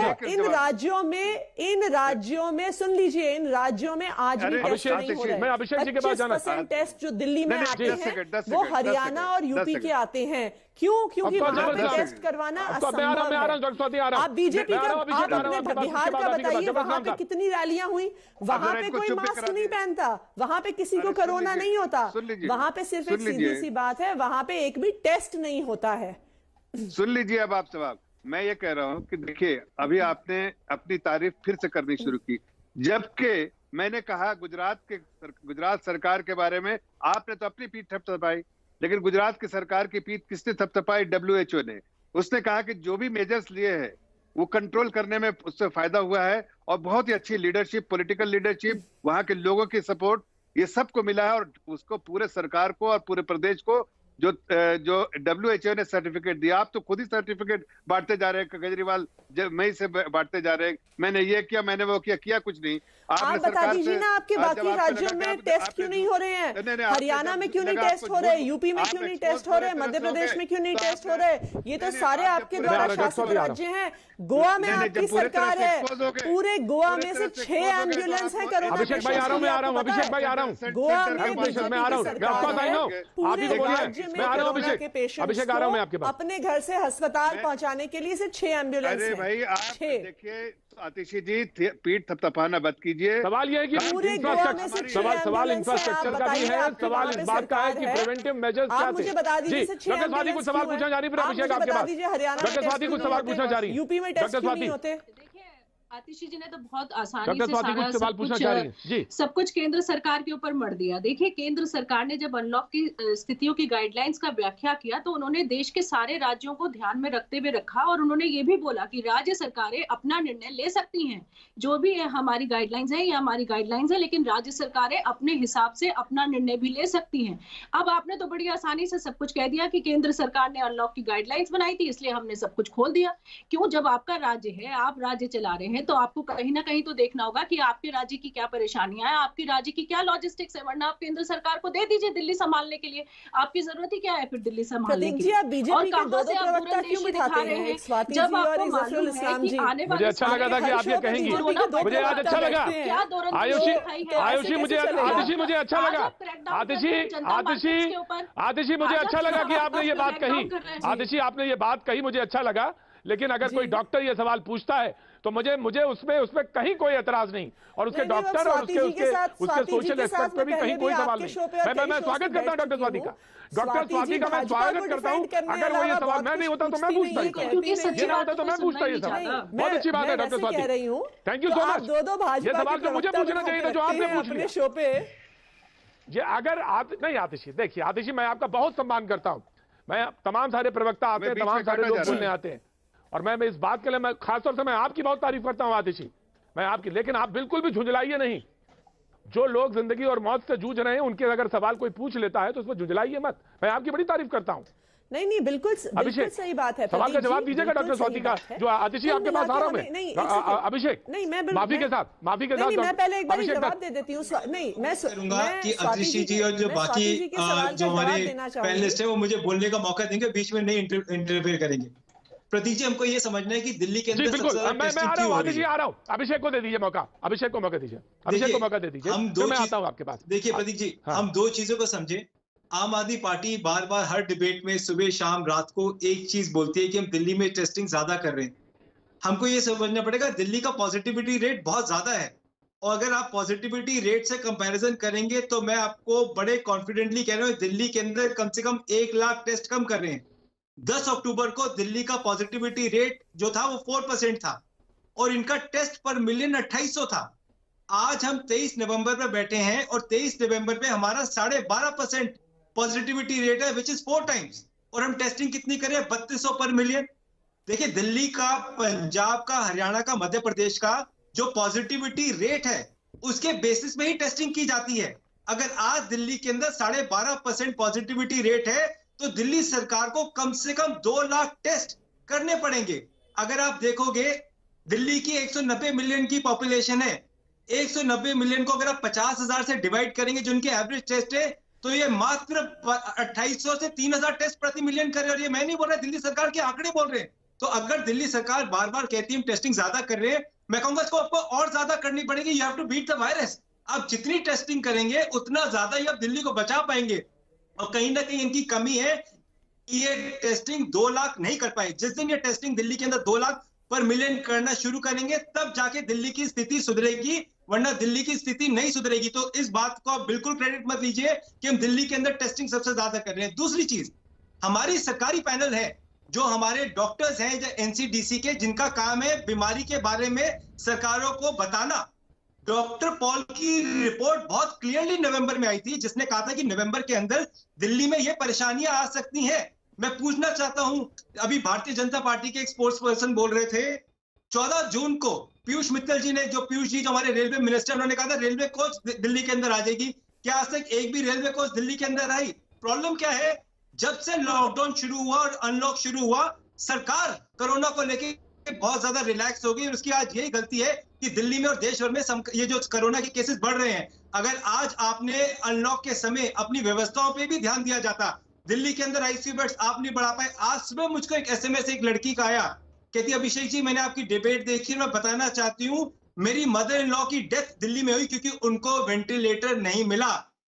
इन राज्यों में सुन लीजिए, इन राज्यों में आज भी टेस्ट नहीं हो रहे। 25% टेस्ट जो दिल्ली में आते हैं वो हरियाणा और यूपी के आते हैं। क्यों? क्योंकि वहां पे टेस्ट करवाना असंभव है। आप बीजेपी का, आप अपने बिहार का बताइए, वहां पे कितनी रैलियां हुई, वहां पे कोई मास्क नहीं पहनता, वहां पे किसी को कोरोना नहीं होता, वहां पे सिर्फ एक सीधी सी बात है, वहां पे एक भी टेस्ट नहीं होता है। सुन लीजिए अब आप सवाल। मैं ये कह रहा हूं कि देखिए, अभी आपने अपनी तारीफ फिर से करनी शुरू की, जबकि मैंने कहा गुजरात सरकार के बारे में आपने तो अपनी पीठ थपथपाई, लेकिन गुजरात की सरकार की पीठ किसने थपथपाई? WHO ने। उसने कहा कि जो भी मेजर्स लिए हैं वो कंट्रोल करने में उससे फायदा हुआ है, और बहुत ही अच्छी लीडरशिप, पॉलिटिकल लीडरशिप, वहां के लोगों की सपोर्ट, ये सबको मिला है। और उसको पूरे सरकार को और पूरे प्रदेश को जो WHO ने सर्टिफिकेट दिया, आप तो खुद ही सर्टिफिकेट बांटते जा रहे हैं केजरीवाल, मई से बांटते जा रहे हैं। मैंने ये किया, मैंने वो किया कुछ नहीं। आप बता दीजिए ना, आपके बाकी राज्यों में टेस्ट क्यों नहीं हो रहे हैं? हरियाणा में क्यों नहीं टेस्ट हो रहे? यूपी में क्यों नहीं टेस्ट हो रहे? मध्य प्रदेश में क्यों नहीं टेस्ट हो रहे? ये तो सारे आपके द्वारा शासित राज्य हैं। गोवा में आपकी सरकार है, पूरे गोवा में से 6 एम्बुलेंस है कोरोना। अभिषेक भाई आ रहा हूं, अभिषेक भाई आ रहा हूं, गोवा में मैं आ रहा हूं, पूरे राज्य में कोरोना के पेशेंट्स को अपने घर से अस्पताल पहुंचाने के लिए सिर्फ 6 एम्बुलेंस है। भाई आप देखिए आतिशी जी, पीठ थपथपाना बंद कीजिए। सवाल यह है कि सवाल इंफ्रास्ट्रक्चर का भी है, सवाल इस बात का है कि प्रिवेंटिव मेजर्स क्या थे। मुझे बता दीजिए, डॉक्टर स्वाति कुछ सवाल पूछना जा रही है, अभिषेक आपके पास। डॉक्टर स्वाति कुछ सवाल पूछना जा रही है, यूपी में टेस्ट क्यों नहीं होते? आतिशी जी ने तो बहुत आसानी से सब कुछ केंद्र सरकार के ऊपर मर दिया। देखिए, केंद्र सरकार ने जब अनलॉक की स्थितियों की गाइडलाइंस का व्याख्या किया तो उन्होंने देश के सारे राज्यों को ध्यान में रखते हुए रखा, और उन्होंने ये भी बोला कि राज्य सरकारें अपना निर्णय ले सकती हैं। जो भी है हमारी गाइडलाइंस है, ये हमारी गाइडलाइंस है, लेकिन राज्य सरकारें अपने हिसाब से अपना निर्णय भी ले सकती हैं। अब आपने तो बड़ी आसानी से सब कुछ कह दिया कि केंद्र सरकार ने अनलॉक की गाइडलाइंस बनाई थी इसलिए हमने सब कुछ खोल दिया। क्यों? जब आपका राज्य है, आप राज्य चला रहे हैं, तो आपको कहीं ना कहीं तो देखना होगा कि आपके राज्य की क्या परेशानियां हैं, आपके राज्य की क्या लॉजिस्टिक्स है, वरना आप केंद्र सरकार को दे दीजिए दिल्ली संभालने के लिए। आपकी जरूरत ही क्या है फिर दिल्ली संभालने की? आप बीजेपी के दो प्रवक्ता क्यों बिठाते हैं? जब आपको मालूम है कि आने वाले, मुझे अच्छा लगा था कि आप ये कहेंगी, मुझे आज अच्छा लगा। आयुषी मुझे अच्छा लगा, आतिशी मुझे अच्छा लगा कि आपने ये बात कही। आतिशी आपने ये बात कही, मुझे अच्छा लगा। लेकिन अगर कोई डॉक्टर ये सवाल पूछता है तो मुझे उसमें कहीं कोई एतराज नहीं, और उसके डॉक्टर और उसके सोशल एस्पेक्ट पे भी कहीं कोई सवाल नहीं। मैं स्वागत करता हूं डॉक्टर स्वाति का, डॉक्टर स्वाति का मैं स्वागत करता हूं। अगर वो ये सवाल मैं नहीं होता तो मैं पूछता ही, ये ना होता तो मैं पूछता ये सवाल। बहुत अच्छी बात है doctor Swati, thank you so much. ये सवाल तो मुझे पूछना चाहिए था जो आपने पूछ लिया शो पे। ये अगर नहीं आतिशी, देखिए आतिशी, मैं आपका बहुत सम्मान करता हूं, मैं तमाम सारे प्रवक्ता आते हैं, तमाम सारे लोग बोलने आते हैं, और मैं इस बात के लिए मैं खासतौर से मैं आपकी बहुत तारीफ करता हूं आतिशी, मैं आपकी, लेकिन आप बिल्कुल भी झुंझलाइए नहीं। जो लोग जिंदगी और मौत से जूझ रहे हैं उनके अगर सवाल कोई पूछ लेता है तो उसमें झुंझलाइए मत, मैं आपकी बड़ी तारीफ करता हूं। नहीं बिल्कुल सही बात है। सवाल का जवाब दीजिएगा डॉक्टर स्वाति का, जो आतिशी आपके पास आ रहा हूं मैं। अभिषेक नहीं, मैं माफी के साथ मैं पहले एक बार जवाब दे देती हूँ। नहीं, मैं करूंगा कि आतिशी जी और जो बाकी जो हमारे पैनलिस्ट है वो मुझे बोलने का मौका देंगे, बीच में नहीं इंटरफेयर करेंगे। प्रतीक जी, हमको ये समझना है कि दिल्ली के अंदर बिल्कुल, मैं आ रहा हूं आतिशी, आ रहा हूं, अभिषेक को दे दीजिए मौका, अभिषेक को मौका दीजिए, अभिषेक को मौका दे दीजिए, हम दो मैं आता हूं आपके पास। देखिए प्रतीक जी, हम दो चीजों को समझे। आम आदमी पार्टी बार बार हर डिबेट में सुबह शाम रात को एक चीज बोलती है कि हम दिल्ली में टेस्टिंग ज्यादा कर रहे हैं। हमको ये समझना पड़ेगा दिल्ली का पॉजिटिविटी रेट बहुत ज्यादा है, और अगर आप पॉजिटिविटी रेट से कंपैरिजन करेंगे तो मैं आपको बड़े कॉन्फिडेंटली कह रहा हूँ दिल्ली के अंदर कम से कम 1 लाख टेस्ट कम कर रहे हैं। 10 अक्टूबर को दिल्ली का पॉजिटिविटी रेट जो था वो 4% था, और इनका टेस्ट पर मिलियन 2800 था। आज हम 23 नवंबर पे बैठे हैं और 23 नवंबर पे हमारा 12.5% पॉजिटिविटी रेट है, विच इज 4 टाइम्स, और हम टेस्टिंग कितनी करें 3200 पर मिलियन। देखिए दिल्ली का, पंजाब का, हरियाणा का, मध्य प्रदेश का जो पॉजिटिविटी रेट है उसके बेसिस में ही टेस्टिंग की जाती है। अगर आज दिल्ली के अंदर 12.5% पॉजिटिविटी रेट है तो दिल्ली सरकार को कम से कम 2 लाख टेस्ट करने पड़ेंगे। अगर आप देखोगे दिल्ली की 190 मिलियन की पॉपुलेशन है, 190 मिलियन को अगर आप 50,000 से डिवाइड करेंगे जो उनके एवरेज टेस्ट है, तो ये मात्र 2800 से 3000 टेस्ट प्रति मिलियन करे, और ये मैं नहीं बोल रहा, दिल्ली सरकार के आंकड़े बोल रहे हैं। तो अगर दिल्ली सरकार बार बार कहती है टेस्टिंग ज्यादा कर रहे हैं, मैं कहूंगा इसको आपको और ज्यादा करनी पड़ेगी। You have to beat the virus. आप जितनी टेस्टिंग करेंगे उतना ज्यादा ही आप दिल्ली को बचा पाएंगे, और कहीं ना कहीं इनकी कमी है कि ये टेस्टिंग 2 लाख नहीं कर पाए। जिस दिन ये टेस्टिंग दिल्ली के अंदर 2 लाख पर मिलियन करना शुरू करेंगे तब जाके दिल्ली की स्थिति सुधरेगी, वरना दिल्ली की स्थिति नहीं सुधरेगी। तो इस बात को आप बिल्कुल क्रेडिट मत लीजिए कि हम दिल्ली के अंदर टेस्टिंग सबसे ज्यादा कर रहे हैं। दूसरी चीज, हमारी सरकारी पैनल है, जो हमारे डॉक्टर्स हैं जो एनसीडीसी के, जिनका काम है बीमारी के बारे में सरकारों को बताना। डॉक्टर पॉल की रिपोर्ट बहुत क्लियरली नवंबर में आई थी, जिसने कहा था कि नवंबर के अंदर दिल्ली में ये परेशानियां आ सकती हैं। मैं पूछना चाहता हूं, अभी भारतीय जनता पार्टी के एक स्पोर्ट्स पर्सन बोल रहे थे 14 जून को पीयूष मित्तल जी ने, जो पीयूष जी जो हमारे रेलवे मिनिस्टर, उन्होंने कहा था रेलवे कोच दिल्ली के अंदर आ जाएगी। क्या आज तक एक भी रेलवे कोच दिल्ली के अंदर आई? प्रॉब्लम क्या है, जब से लॉकडाउन शुरू हुआ और अनलॉक शुरू हुआ, सरकार कोरोना को लेके बहुत ज्यादा रिलैक्स हो गई, और उसकी आज यही गलती है कि दिल्ली में और देश भर में ये जो कोरोना के केसेस बढ़ रहे हैं। अगर आज आपने अनलॉक के समय अपनी व्यवस्थाओं पे भी ध्यान दिया जाता, दिल्ली के अंदर आईसीयू बेड्स आप नहीं बढ़ा पाए। आज सुबह मुझको एक एसएमएस एक लड़की का आया, कहती अभिषेक जी मैंने आपकी डिबेट देखी, मैं बताना चाहती हूँ मेरी मदर इन लॉ की डेथ दिल्ली में हुई क्योंकि उनको वेंटिलेटर नहीं मिला।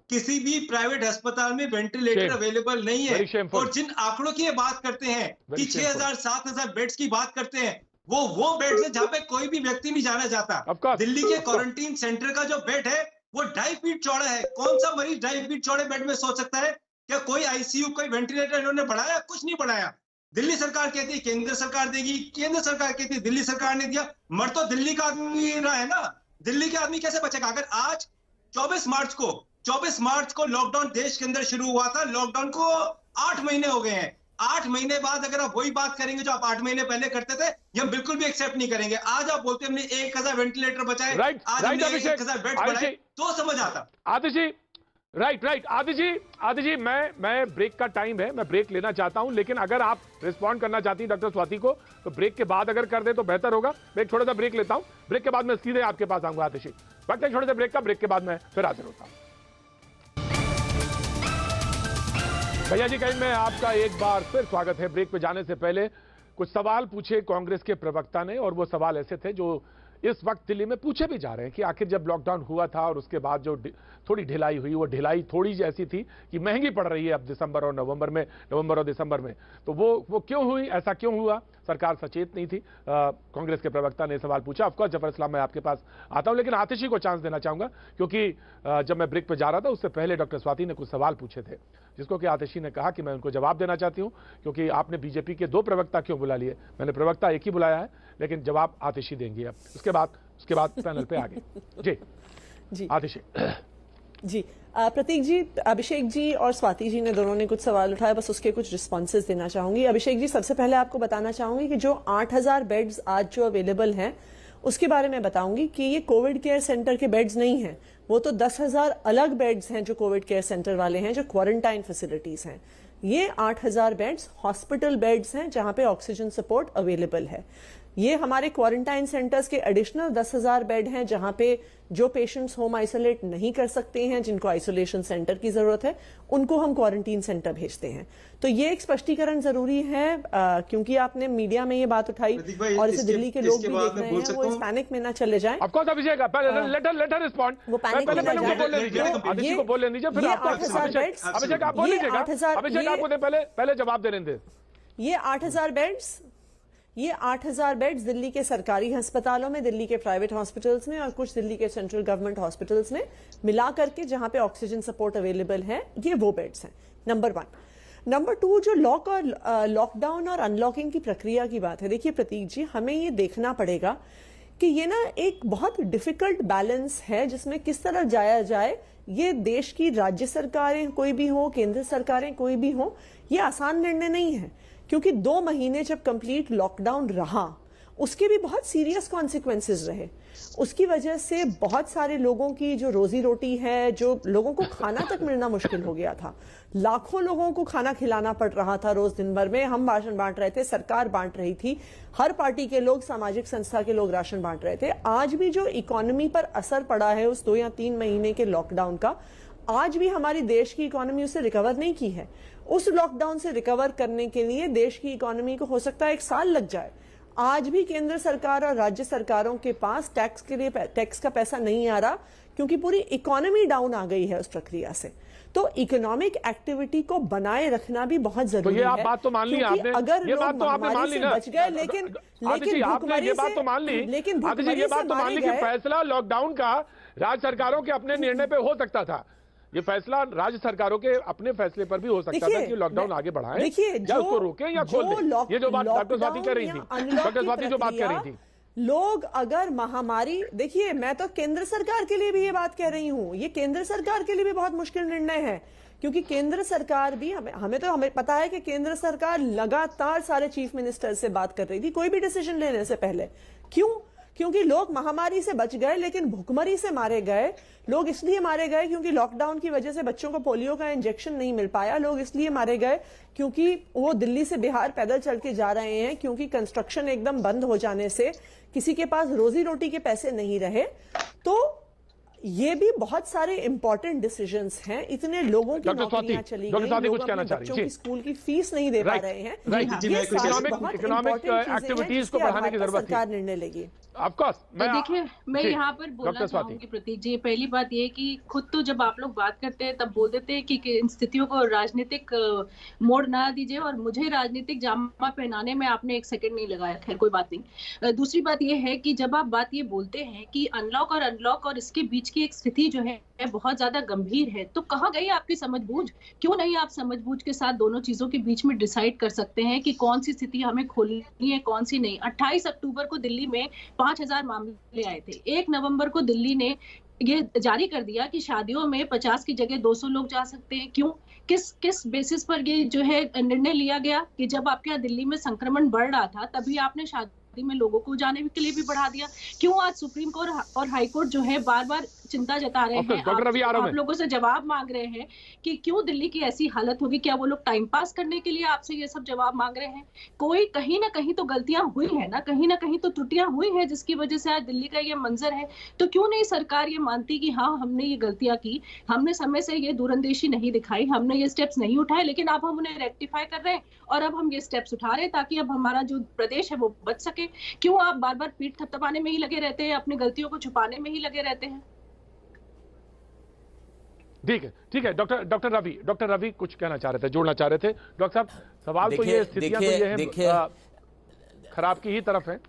किसी भी प्राइवेट अस्पताल में वेंटिलेटर अवेलेबल नहीं है। और जिन आंकड़ों की बात करते हैं कि 6000 7000 बेड्स की बात करते हैं, वो बेड्स है जहां पे कोई भी व्यक्ति नहीं जाना चाहता। दिल्ली के क्वारंटीन सेंटर का जो बेड है वो 2.5 फीट चौड़ा है। कौन सा मरीज 2.5 फीट चौड़े बेड में सो सकता है? क्या कोई आईसीयू, कोई वेंटिलेटर इन्होंने बढ़ाया? कुछ नहीं बढ़ाया। दिल्ली सरकार कहती है केंद्र सरकार देगी, केंद्र सरकार कहती है दिल्ली सरकार ने दिया। मर तो दिल्ली का आदमी रहा है ना, दिल्ली के आदमी कैसे बचेगा? अगर आज 24 मार्च को लॉकडाउन देश के अंदर शुरू हुआ था, लॉकडाउन को 8 महीने हो गए हैं। 8 महीने बाद अगर आप वही बात करेंगे जो आप 8 महीने पहले करते थे, ये हम बिल्कुल भी एक्सेप्ट नहीं करेंगे। आज आप बोलते हमने 1000 वेंटिलेटर बचाए, आज हमने 1000 बेड बढ़ाए, तो समझ आता। आतिश जी, राइट आतिश जी, मैं ब्रेक का टाइम है, मैं ब्रेक लेना चाहता हूं, लेकिन अगर आप रिस्पॉन्ड करना चाहती हैं डॉक्टर स्वाति को तो ब्रेक के बाद अगर कर दे तो बेहतर होगा। मैं एक छोटा सा ब्रेक लेता हूं, ब्रेक के बाद मैं सीधे आपके पास आऊंगा आतिश जी। वक्त है छोटे से ब्रेक का, ब्रेक के बाद मैं फिर हाजिर होता हूं। भैया जी कहीं में आपका एक बार फिर स्वागत है। ब्रेक पे जाने से पहले कुछ सवाल पूछे कांग्रेस के प्रवक्ता ने, और वो सवाल ऐसे थे जो इस वक्त दिल्ली में पूछे भी जा रहे हैं कि आखिर जब लॉकडाउन हुआ था और उसके बाद जो थोड़ी ढिलाई हुई, वो ढिलाई थोड़ी जैसी थी कि महंगी पड़ रही है अब दिसंबर और दिसंबर में, तो वो क्यों हुई, ऐसा क्यों हुआ? सरकार सचेत नहीं थी। कांग्रेस के प्रवक्ता ने सवाल पूछा। ऑफकोर्स जफर इस्लाम, मैं आपके पास आता हूं, लेकिन आतिशी को चांस देना चाहूंगा, क्योंकि जब मैं ब्रेक पे जा रहा था उससे पहले डॉक्टर स्वाति ने कुछ सवाल पूछे थे, जिसको कि आतिशी ने कहा कि मैं उनको जवाब देना चाहती हूं, क्योंकि आपने बीजेपी के 2 प्रवक्ता क्यों बुला लिए? मैंने प्रवक्ता एक ही बुलाया है, लेकिन जवाब आतिशी देंगी अब। उसके बाद पैनल पे आगे। जी आतिशी। जी प्रतीक जी, अभिषेक जी और स्वाति जी ने दोनों ने कुछ सवाल उठाए, बस उसके कुछ रिस्पॉन्सेज देना चाहूंगी। अभिषेक जी, सबसे पहले आपको बताना चाहूंगी कि जो 8000 बेड्स आज जो अवेलेबल हैं उसके बारे में बताऊंगी कि ये कोविड केयर सेंटर के बेड्स नहीं हैं, वो तो 10,000 अलग बेड्स हैं जो कोविड केयर सेंटर वाले हैं, जो क्वारंटाइन फैसिलिटीज हैं। ये 8000 बेड्स हॉस्पिटल बेड्स हैं जहां पे ऑक्सीजन सपोर्ट अवेलेबल है। ये हमारे क्वारंटाइन सेंटर्स के एडिशनल 10,000 बेड हैं जहां पे जो पेशेंट्स होम आइसोलेट नहीं कर सकते हैं, जिनको आइसोलेशन सेंटर की जरूरत है, उनको हम क्वारंटीन सेंटर भेजते हैं। तो ये एक स्पष्टीकरण जरूरी है, क्योंकि आपने मीडिया में ये बात उठाई और इसे दिल्ली के लोग भी देख रहे हैं, वो इस पैनिक में ना चले जाएं। Of course Abhishek, let her respond. वो पैनिक में ना जाएं। आतिशी को बोलने दीजिए, फिर आपको अभिषेक आप बोल लीजिएगा। अभिषेक आपको पहले जवाब देने दें। ये 8000 बेड्स दिल्ली के सरकारी अस्पतालों में, दिल्ली के प्राइवेट हॉस्पिटल्स में और कुछ दिल्ली के सेंट्रल गवर्नमेंट हॉस्पिटल्स में मिला करके जहां पे ऑक्सीजन सपोर्ट अवेलेबल है, ये वो बेड्स हैं। नंबर 1। नंबर 2, जो लॉकडाउन और अनलॉकिंग की प्रक्रिया की बात है, देखिए प्रतीक जी, हमें ये देखना पड़ेगा कि ये ना एक बहुत डिफिकल्ट बैलेंस है जिसमें किस तरह जाया जाए। ये देश की राज्य सरकारें कोई भी हो, केंद्र सरकारें कोई भी हो, ये आसान निर्णय नहीं है, क्योंकि 2 महीने जब कंप्लीट लॉकडाउन रहा उसके भी बहुत सीरियस कॉन्सिक्वेंसेस रहे। उसकी वजह से बहुत सारे लोगों की जो रोजी रोटी है, जो लोगों को खाना तक मिलना मुश्किल हो गया था। लाखों लोगों को खाना खिलाना पड़ रहा था रोज दिन भर में। हम राशन बांट रहे थे, सरकार बांट रही थी, हर पार्टी के लोग, सामाजिक संस्था के लोग राशन बांट रहे थे। आज भी जो इकोनॉमी पर असर पड़ा है उस 2 या 3 महीने के लॉकडाउन का, आज भी हमारी देश की इकोनॉमी उससे रिकवर नहीं की है। उस लॉकडाउन से रिकवर करने के लिए देश की इकोनॉमी को हो सकता है 1 साल लग जाए। आज भी केंद्र सरकार और राज्य सरकारों के पास टैक्स का पैसा नहीं आ रहा, क्योंकि पूरी इकोनॉमी डाउन आ गई है उस प्रक्रिया से। तो इकोनॉमिक एक्टिविटी को बनाए रखना भी बहुत जरूरी है। तो ये आप बात तो मान ली आपने, अगर ये बात तो आपने मान ली ना, बच गए, लेकिन आपने ये बात तो मान ली, लेकिन ये बात तो मान ली कि फैसला लॉकडाउन का राज्य सरकारों के अपने निर्णय पे हो सकता था। ये फैसला राज्य सरकारों के अपने फैसले पर भी हो सकता था कि लॉकडाउन आगे बढ़ाएं या उसको रोकें या खोल दें। ये जो बात डॉक्टर स्वाति कह रही थी, डॉक्टर स्वाति जो बात कह रही थी, लोग अगर महामारी, देखिए मैं तो केंद्र सरकार के लिए भी ये बात कह रही हूं, ये केंद्र सरकार के लिए भी बहुत मुश्किल निर्णय है, क्योंकि केंद्र सरकार भी हमें पता है कि केंद्र सरकार लगातार सारे चीफ मिनिस्टर से बात कर रही थी कोई भी डिसीजन लेने से पहले। क्यों? क्योंकि लोग महामारी से बच गए, लेकिन भुखमरी से मारे गए। लोग इसलिए मारे गए क्योंकि लॉकडाउन की वजह से बच्चों को पोलियो का इंजेक्शन नहीं मिल पाया। लोग इसलिए मारे गए क्योंकि वो दिल्ली से बिहार पैदल चल के जा रहे हैं, क्योंकि कंस्ट्रक्शन एकदम बंद हो जाने से किसी के पास रोजी रोटी के पैसे नहीं रहे। तो ये भी बहुत सारे इंपॉर्टेंट डिसीजंस हैं। इतने लोगों की नौकरियां चली गई, लोग अपने बच्चों की स्कूल की फीस नहीं दे पा रहे हैं। इकोनॉमिक एक्टिविटीज को बढ़ाने की जरूरत है, सरकार निर्णय लेगी। देखिए, मैं यहाँ पर बोलना चाहूंगी प्रतीक जी, पहली बात ये कि खुद तो जब आप लोग बात करते हैं तब बोल देते हैं कि इन स्थितियों को राजनीतिक मोड़ ना दीजिए, और मुझे राजनीतिक जामा पहनाने में आपने 1 सेकंड नहीं लगाया। खैर कोई बात नहीं। दूसरी बात ये है कि जब आप बात ये बोलते हैं कि अनलॉक और इसके बीच की एक स्थिति जो है बहुत ज्यादा गंभीर है, तो कहाँ गई आपकी समझबूझ? क्यों नहीं आप समझबूझ के साथ दोनों चीजों के बीच में डिसाइड कर सकते हैं कि कौन सी स्थिति हमें खोलनी है, कौन सी नहीं? 28 अक्टूबर को दिल्ली में 5000 मामले आए थे। 1 नवंबर को दिल्ली ने ये जारी कर दिया कि शादियों में 50 की जगह 200 लोग जा सकते हैं। क्यों? किस बेसिस पर ये जो है निर्णय लिया गया कि जब आपके यहाँ दिल्ली में संक्रमण बढ़ रहा था तभी आपने शादी में लोगों को जाने के लिए भी बढ़ा दिया? क्यों आज सुप्रीम कोर्ट और हाई कोर्ट जो है बार बार चिंता जता रहे हैं, डॉक्टर रवि आ रहा हूं आप लोगों से जवाब मांग रहे हैं कि क्यों दिल्ली की ऐसी हालत होगी, क्या वो लोग टाइम पास करने के लिए आपसे ये सब जवाब मांग रहे हैं? कोई कहीं ना कहीं तो गलतियां हुई है ना, कहीं ना कहीं तो त्रुटियां हुई है जिसकी वजह से आज दिल्ली का ये मंजर है। तो क्यों नहीं सरकार ये मानती कि हाँ हमने ये गलतियां की, हमने समय से ये दूरंदेशी नहीं दिखाई, हमने ये स्टेप्स नहीं उठाए, लेकिन अब हम उन्हें रेक्टिफाई कर रहे हैं और अब हम ये स्टेप्स उठा रहे हैं ताकि अब हमारा जो प्रदेश है वो बच सके। क्यों आप बार बार पीठ थपथपाने में ही लगे रहते हैं, अपनी गलतियों को छुपाने में ही लगे रहते हैं? ठीक है डॉक्टर रवि कुछ कहना चाह रहे थे, जोड़ना चाह रहे थे। डॉक्टर साहब, सवाल तो ये स्थितियां तो ये है खराब की ही तरफ है,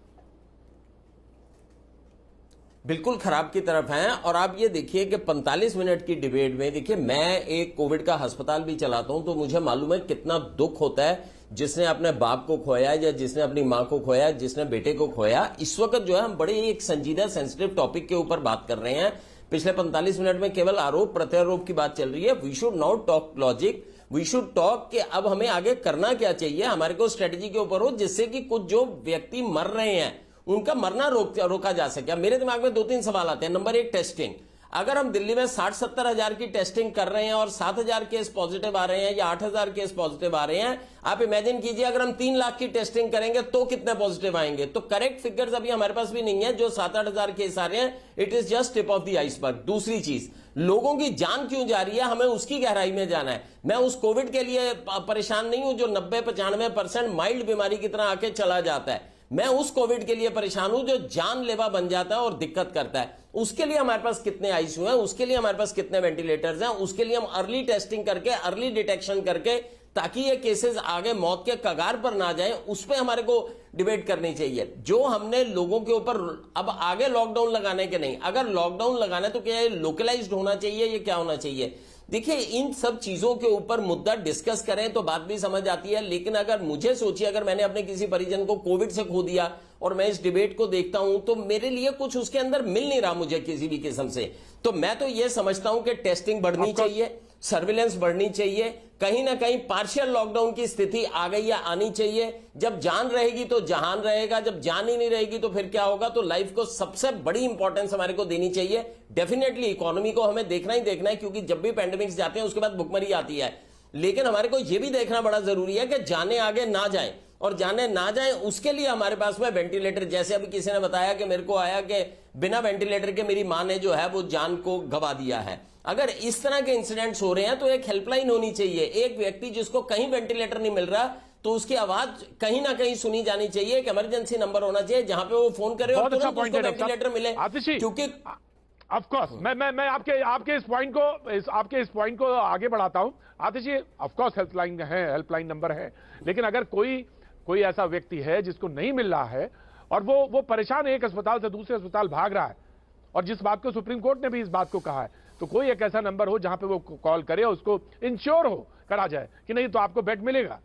बिल्कुल खराब की तरफ हैं। और आप ये देखिए कि 45 मिनट की डिबेट में, देखिए मैं एक कोविड का अस्पताल भी चलाता हूं, तो मुझे मालूम है कितना दुख होता है जिसने अपने बाप को खोया या जिसने अपनी मां को खोया, जिसने बेटे को खोया। इस वक्त जो है हम बड़े एक संजीदा सेंसिटिव टॉपिक के ऊपर बात कर रहे हैं। पिछले 45 मिनट में केवल आरोप प्रत्यारोप की बात चल रही है। We should not talk logic, we should talk कि अब हमें आगे करना क्या चाहिए, हमारे को स्ट्रेटेजी के ऊपर हो, जिससे कि कुछ जो व्यक्ति मर रहे हैं उनका मरना रोका जा सके। मेरे दिमाग में 2-3 सवाल आते हैं। Number 1, testing. अगर हम दिल्ली में 60-70 हजार की टेस्टिंग कर रहे हैं और 7,000 केस पॉजिटिव आ रहे हैं या 8,000 केस पॉजिटिव आ रहे हैं, आप इमेजिन कीजिए अगर हम 3 लाख की टेस्टिंग करेंगे तो कितने पॉजिटिव आएंगे। तो करेक्ट फिगर्स अभी हमारे पास भी नहीं है। जो 7-8 हजार केस आ रहे हैं, it is just tip of the iceberg. दूसरी चीज, लोगों की जान क्यों जा रही है, हमें उसकी गहराई में जाना है। मैं उस कोविड के लिए परेशान नहीं हूं जो 90-95% माइल्ड बीमारी की तरह आके चला जाता है। मैं उस कोविड के लिए परेशान हूं जो जानलेवा बन जाता है और दिक्कत करता है। उसके लिए हमारे पास कितने आईसीयू हैं, उसके लिए हमारे पास कितने वेंटिलेटर्स हैं, उसके लिए हम अर्ली टेस्टिंग करके, अर्ली डिटेक्शन करके, ताकि ये केसेस आगे मौत के कगार पर ना जाएं, उस पर हमारे को डिबेट करनी चाहिए। जो हमने लोगों के ऊपर अब आगे लॉकडाउन लगाने के नहीं, अगर लॉकडाउन लगाना है तो क्या ये लोकलाइज्ड होना चाहिए, ये क्या होना चाहिए? देखिए, इन सब चीजों के ऊपर मुद्दा डिस्कस करें तो बात भी समझ आती है। लेकिन अगर मुझे सोचिए, अगर मैंने अपने किसी परिजन को कोविड से खो दिया और मैं इस डिबेट को देखता हूं तो मेरे लिए कुछ उसके अंदर मिल नहीं रहा मुझे किसी भी किस्म से। तो मैं तो ये समझता हूं कि टेस्टिंग बढ़नी चाहिए, सर्विलेंस बढ़नी चाहिए, कहीं ना कहीं पार्शियल लॉकडाउन की स्थिति आ गई या आनी चाहिए। जब जान रहेगी तो जहान रहेगा, जब जान ही नहीं रहेगी तो फिर क्या होगा। तो लाइफ को सबसे बड़ी इंपॉर्टेंस हमारे को देनी चाहिए। डेफिनेटली इकोनॉमी को हमें देखना ही देखना है, क्योंकि जब भी पैंडेमिक्स जाते हैं उसके बाद भुखमरी आती है। लेकिन हमारे को यह भी देखना बड़ा जरूरी है कि जाने आगे ना जाए, और जाने ना जाए उसके लिए हमारे पास में वेंटिलेटर, जैसे अभी किसी ने बताया कि मेरे को आया कि बिना वेंटिलेटर के मेरी मां ने जो है वो जान को गवा दिया है। अगर इस तरह के इंसिडेंट्स हो रहे हैं तो एक हेल्पलाइन होनी चाहिए। एक व्यक्ति जिसको कहीं वेंटिलेटर नहीं मिल रहा तो उसकी आवाज कहीं ना कहीं सुनी जानी चाहिए। एक इमरजेंसी नंबर होना चाहिए जहां पे वो फोन करे और तुरंत उसको वेंटिलेटर मिले। क्योंकि ऑफ कोर्स मैं आपके इस पॉइंट को आगे बढ़ाता हूं। आतिश जी, ऑफ कोर्स हेल्पलाइन नंबर है, लेकिन अगर कोई ऐसा व्यक्ति है जिसको नहीं मिल रहा है और वो परेशान है, एक अस्पताल से दूसरे अस्पताल भाग रहा है, और जिस बात को सुप्रीम कोर्ट ने भी इस बात को कहा है, तो कोई एक ऐसा नंबर हो जहां पे वो कॉल करे और उसको इंश्योर हो करा जाए कि नहीं तो आपको बेड मिलेगा।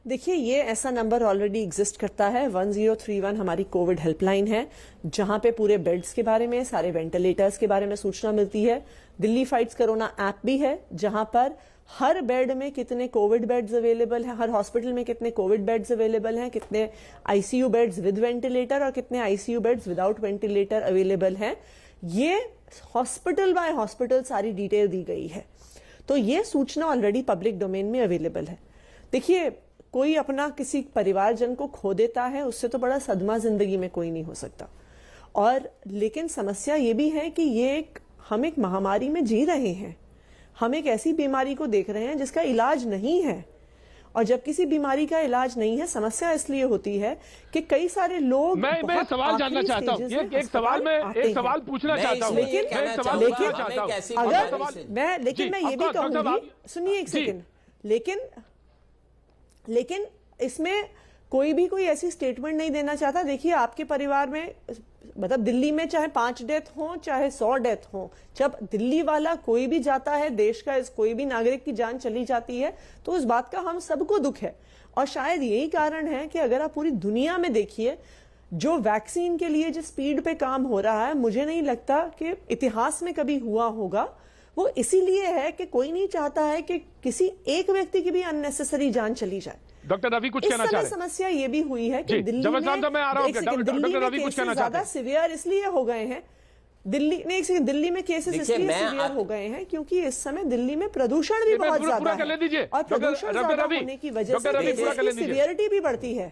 देखिए, ये ऐसा नंबर ऑलरेडी एग्जिस्ट करता है। 1031 हमारी कोविड हेल्पलाइन है, जहां पे पूरे बेड्स के बारे में, सारे वेंटिलेटर्स के बारे में सूचना मिलती है। दिल्ली फाइट्स कोरोना ऐप भी है, जहां पर हर बेड में कितने कोविड बेड्स अवेलेबल हैं, हर हॉस्पिटल में कितने कोविड बेड्स अवेलेबल हैं, कितने आईसीयू बेड्स विद वेंटिलेटर और कितने ICU beds without ventilator available हैं। ये हॉस्पिटल बाय हॉस्पिटल सारी डिटेल दी गई है। तो ये सूचना ऑलरेडी पब्लिक डोमेन में अवेलेबल है। देखिए, कोई अपना किसी परिवारजन को खो देता है, उससे तो बड़ा सदमा जिंदगी में कोई नहीं हो सकता। और लेकिन समस्या ये भी है कि हम एक महामारी में जी रहे हैं। हम एक ऐसी बीमारी को देख रहे हैं जिसका इलाज नहीं है, और जब किसी बीमारी का इलाज नहीं है, समस्या इसलिए होती है कि कई सारे लोग मैं सवाल जानना चाहता हूँ, एक सवाल पूछना चाहता हूँ, लेकिन मैं ये भी कहूंगी, सुनिए एक सेकंड, लेकिन इसमें कोई ऐसी स्टेटमेंट नहीं देना चाहता। देखिए, आपके परिवार में, मतलब दिल्ली में चाहे 5 डेथ हो चाहे 100 डेथ हो, जब दिल्ली वाला कोई भी जाता है, देश का कोई भी नागरिक की जान चली जाती है, तो उस बात का हम सबको दुख है। और शायद यही कारण है कि अगर आप पूरी दुनिया में देखिए, जो वैक्सीन के लिए जिस स्पीड पे काम हो रहा है, मुझे नहीं लगता कि इतिहास में कभी हुआ होगा। वो इसीलिए है कि कोई नहीं चाहता है कि किसी एक व्यक्ति की भी अननेसेसरी जान चली जाए। डॉक्टर रवि कुछ कहना चाह रहे हैं? समस्या ये भी हुई है कि दिल्ली मैं आ रहा हूं, दिल्ली में केसेस ज्यादा सीवियर इसलिए हो गए हैं, दिल्ली में केसेस इसलिए सीवियर हो गए हैं क्योंकि इस समय दिल्ली में प्रदूषण भी बहुत ज्यादा है और प्रदूषण ज्यादा होने की वजह से केसेस की सीवियरिटी भी बढ़ती है।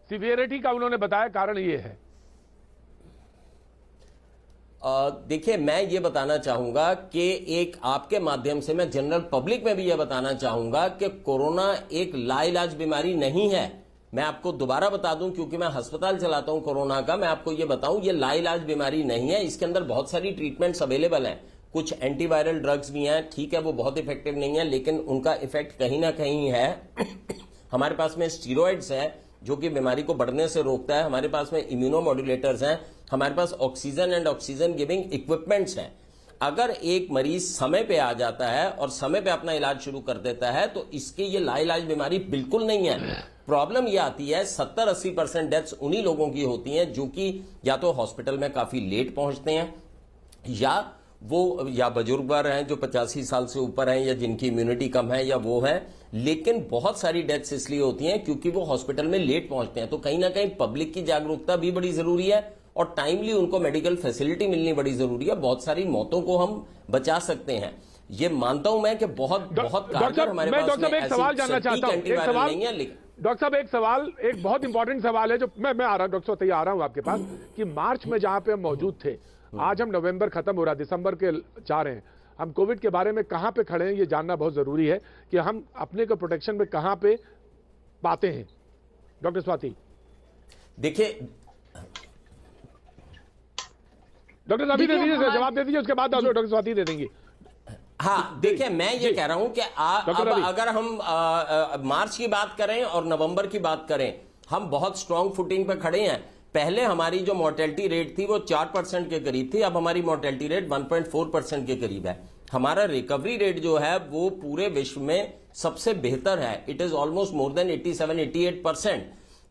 सीवियरिटी का उन्होंने बताया कारण ये है। देखिए, मैं ये बताना चाहूंगा कि एक आपके माध्यम से मैं जनरल पब्लिक में भी ये बताना चाहूंगा कि कोरोना एक लाइलाज बीमारी नहीं है। मैं आपको दोबारा बता दूं क्योंकि मैं अस्पताल चलाता हूं कोरोना का, मैं आपको ये बताऊं ये लाइलाज बीमारी नहीं है। इसके अंदर बहुत सारी ट्रीटमेंट्स अवेलेबल हैं, कुछ एंटीवायरल ड्रग्स भी हैं, ठीक है वो बहुत इफेक्टिव नहीं है लेकिन उनका इफेक्ट कहीं ना कहीं है। हमारे पास में स्टीरॉइड्स है जो कि बीमारी को बढ़ने से रोकता है, हमारे पास में इम्यूनोमॉड्यूलेटर्स हैं, हमारे पास oxygen and oxygen giving equipments हैं। अगर एक मरीज समय पे आ जाता है और समय पे अपना इलाज शुरू कर देता है तो इसकी ये लाइलाज बीमारी बिल्कुल नहीं है। प्रॉब्लम ये आती है 70-80% डेथ्स उन्हीं लोगों की होती हैं जो कि या तो हॉस्पिटल में काफी लेट पहुंचते हैं या बुजुर्ग हैं जो 85 साल से ऊपर हैं या जिनकी इम्यूनिटी कम है या वो है, लेकिन बहुत सारी डेथ्स इसलिए होती हैं क्योंकि वो हॉस्पिटल में लेट पहुंचते हैं। तो कहीं ना कहीं पब्लिक की जागरूकता भी बड़ी जरूरी है और टाइमली उनको मेडिकल फैसिलिटी मिलनी बड़ी जरूरी है। बहुत सारी मौतों को हम बचा सकते हैं, ये मानता हूं मैं कि बहुत कारगर हमारे पास डॉक्टर साहब एक सवाल जानना चाहता हूं, डॉक्टर साहब एक सवाल, एक बहुत इंपॉर्टेंट सवाल है जो मैं आ रहा हूं डॉक्टर साहब, आ रहा हूं आपके पास कि मार्च में जहां पे हम मौजूद थे, आज हम नवंबर खत्म हो रहा है, दिसंबर के जा रहे हैं, हम कोविड के बारे में कहां पे खड़े हैं ये जानना बहुत जरूरी है कि हम अपने को प्रोटेक्शन में कहां पे पाते हैं। डॉक्टर स्वाति देखिए, डॉक्टर स्वाति दे दीजिए, जवाब दे दीजिए, उसके बाद डॉक्टर स्वाति दे देंगे। हाँ देखिए, मैं ये कह रहा हूं कि अगर हम मार्च की बात करें और नवंबर की बात करें, हम बहुत स्ट्रांग फुटिंग पे खड़े हैं। पहले हमारी जो मोर्टेलिटी रेट थी वो 4% के करीब थी, अब हमारी मोर्टेलिटी रेट 1.4% के करीब है। हमारा रिकवरी रेट जो है वो पूरे विश्व में सबसे बेहतर है, it is almost more than 87-88%।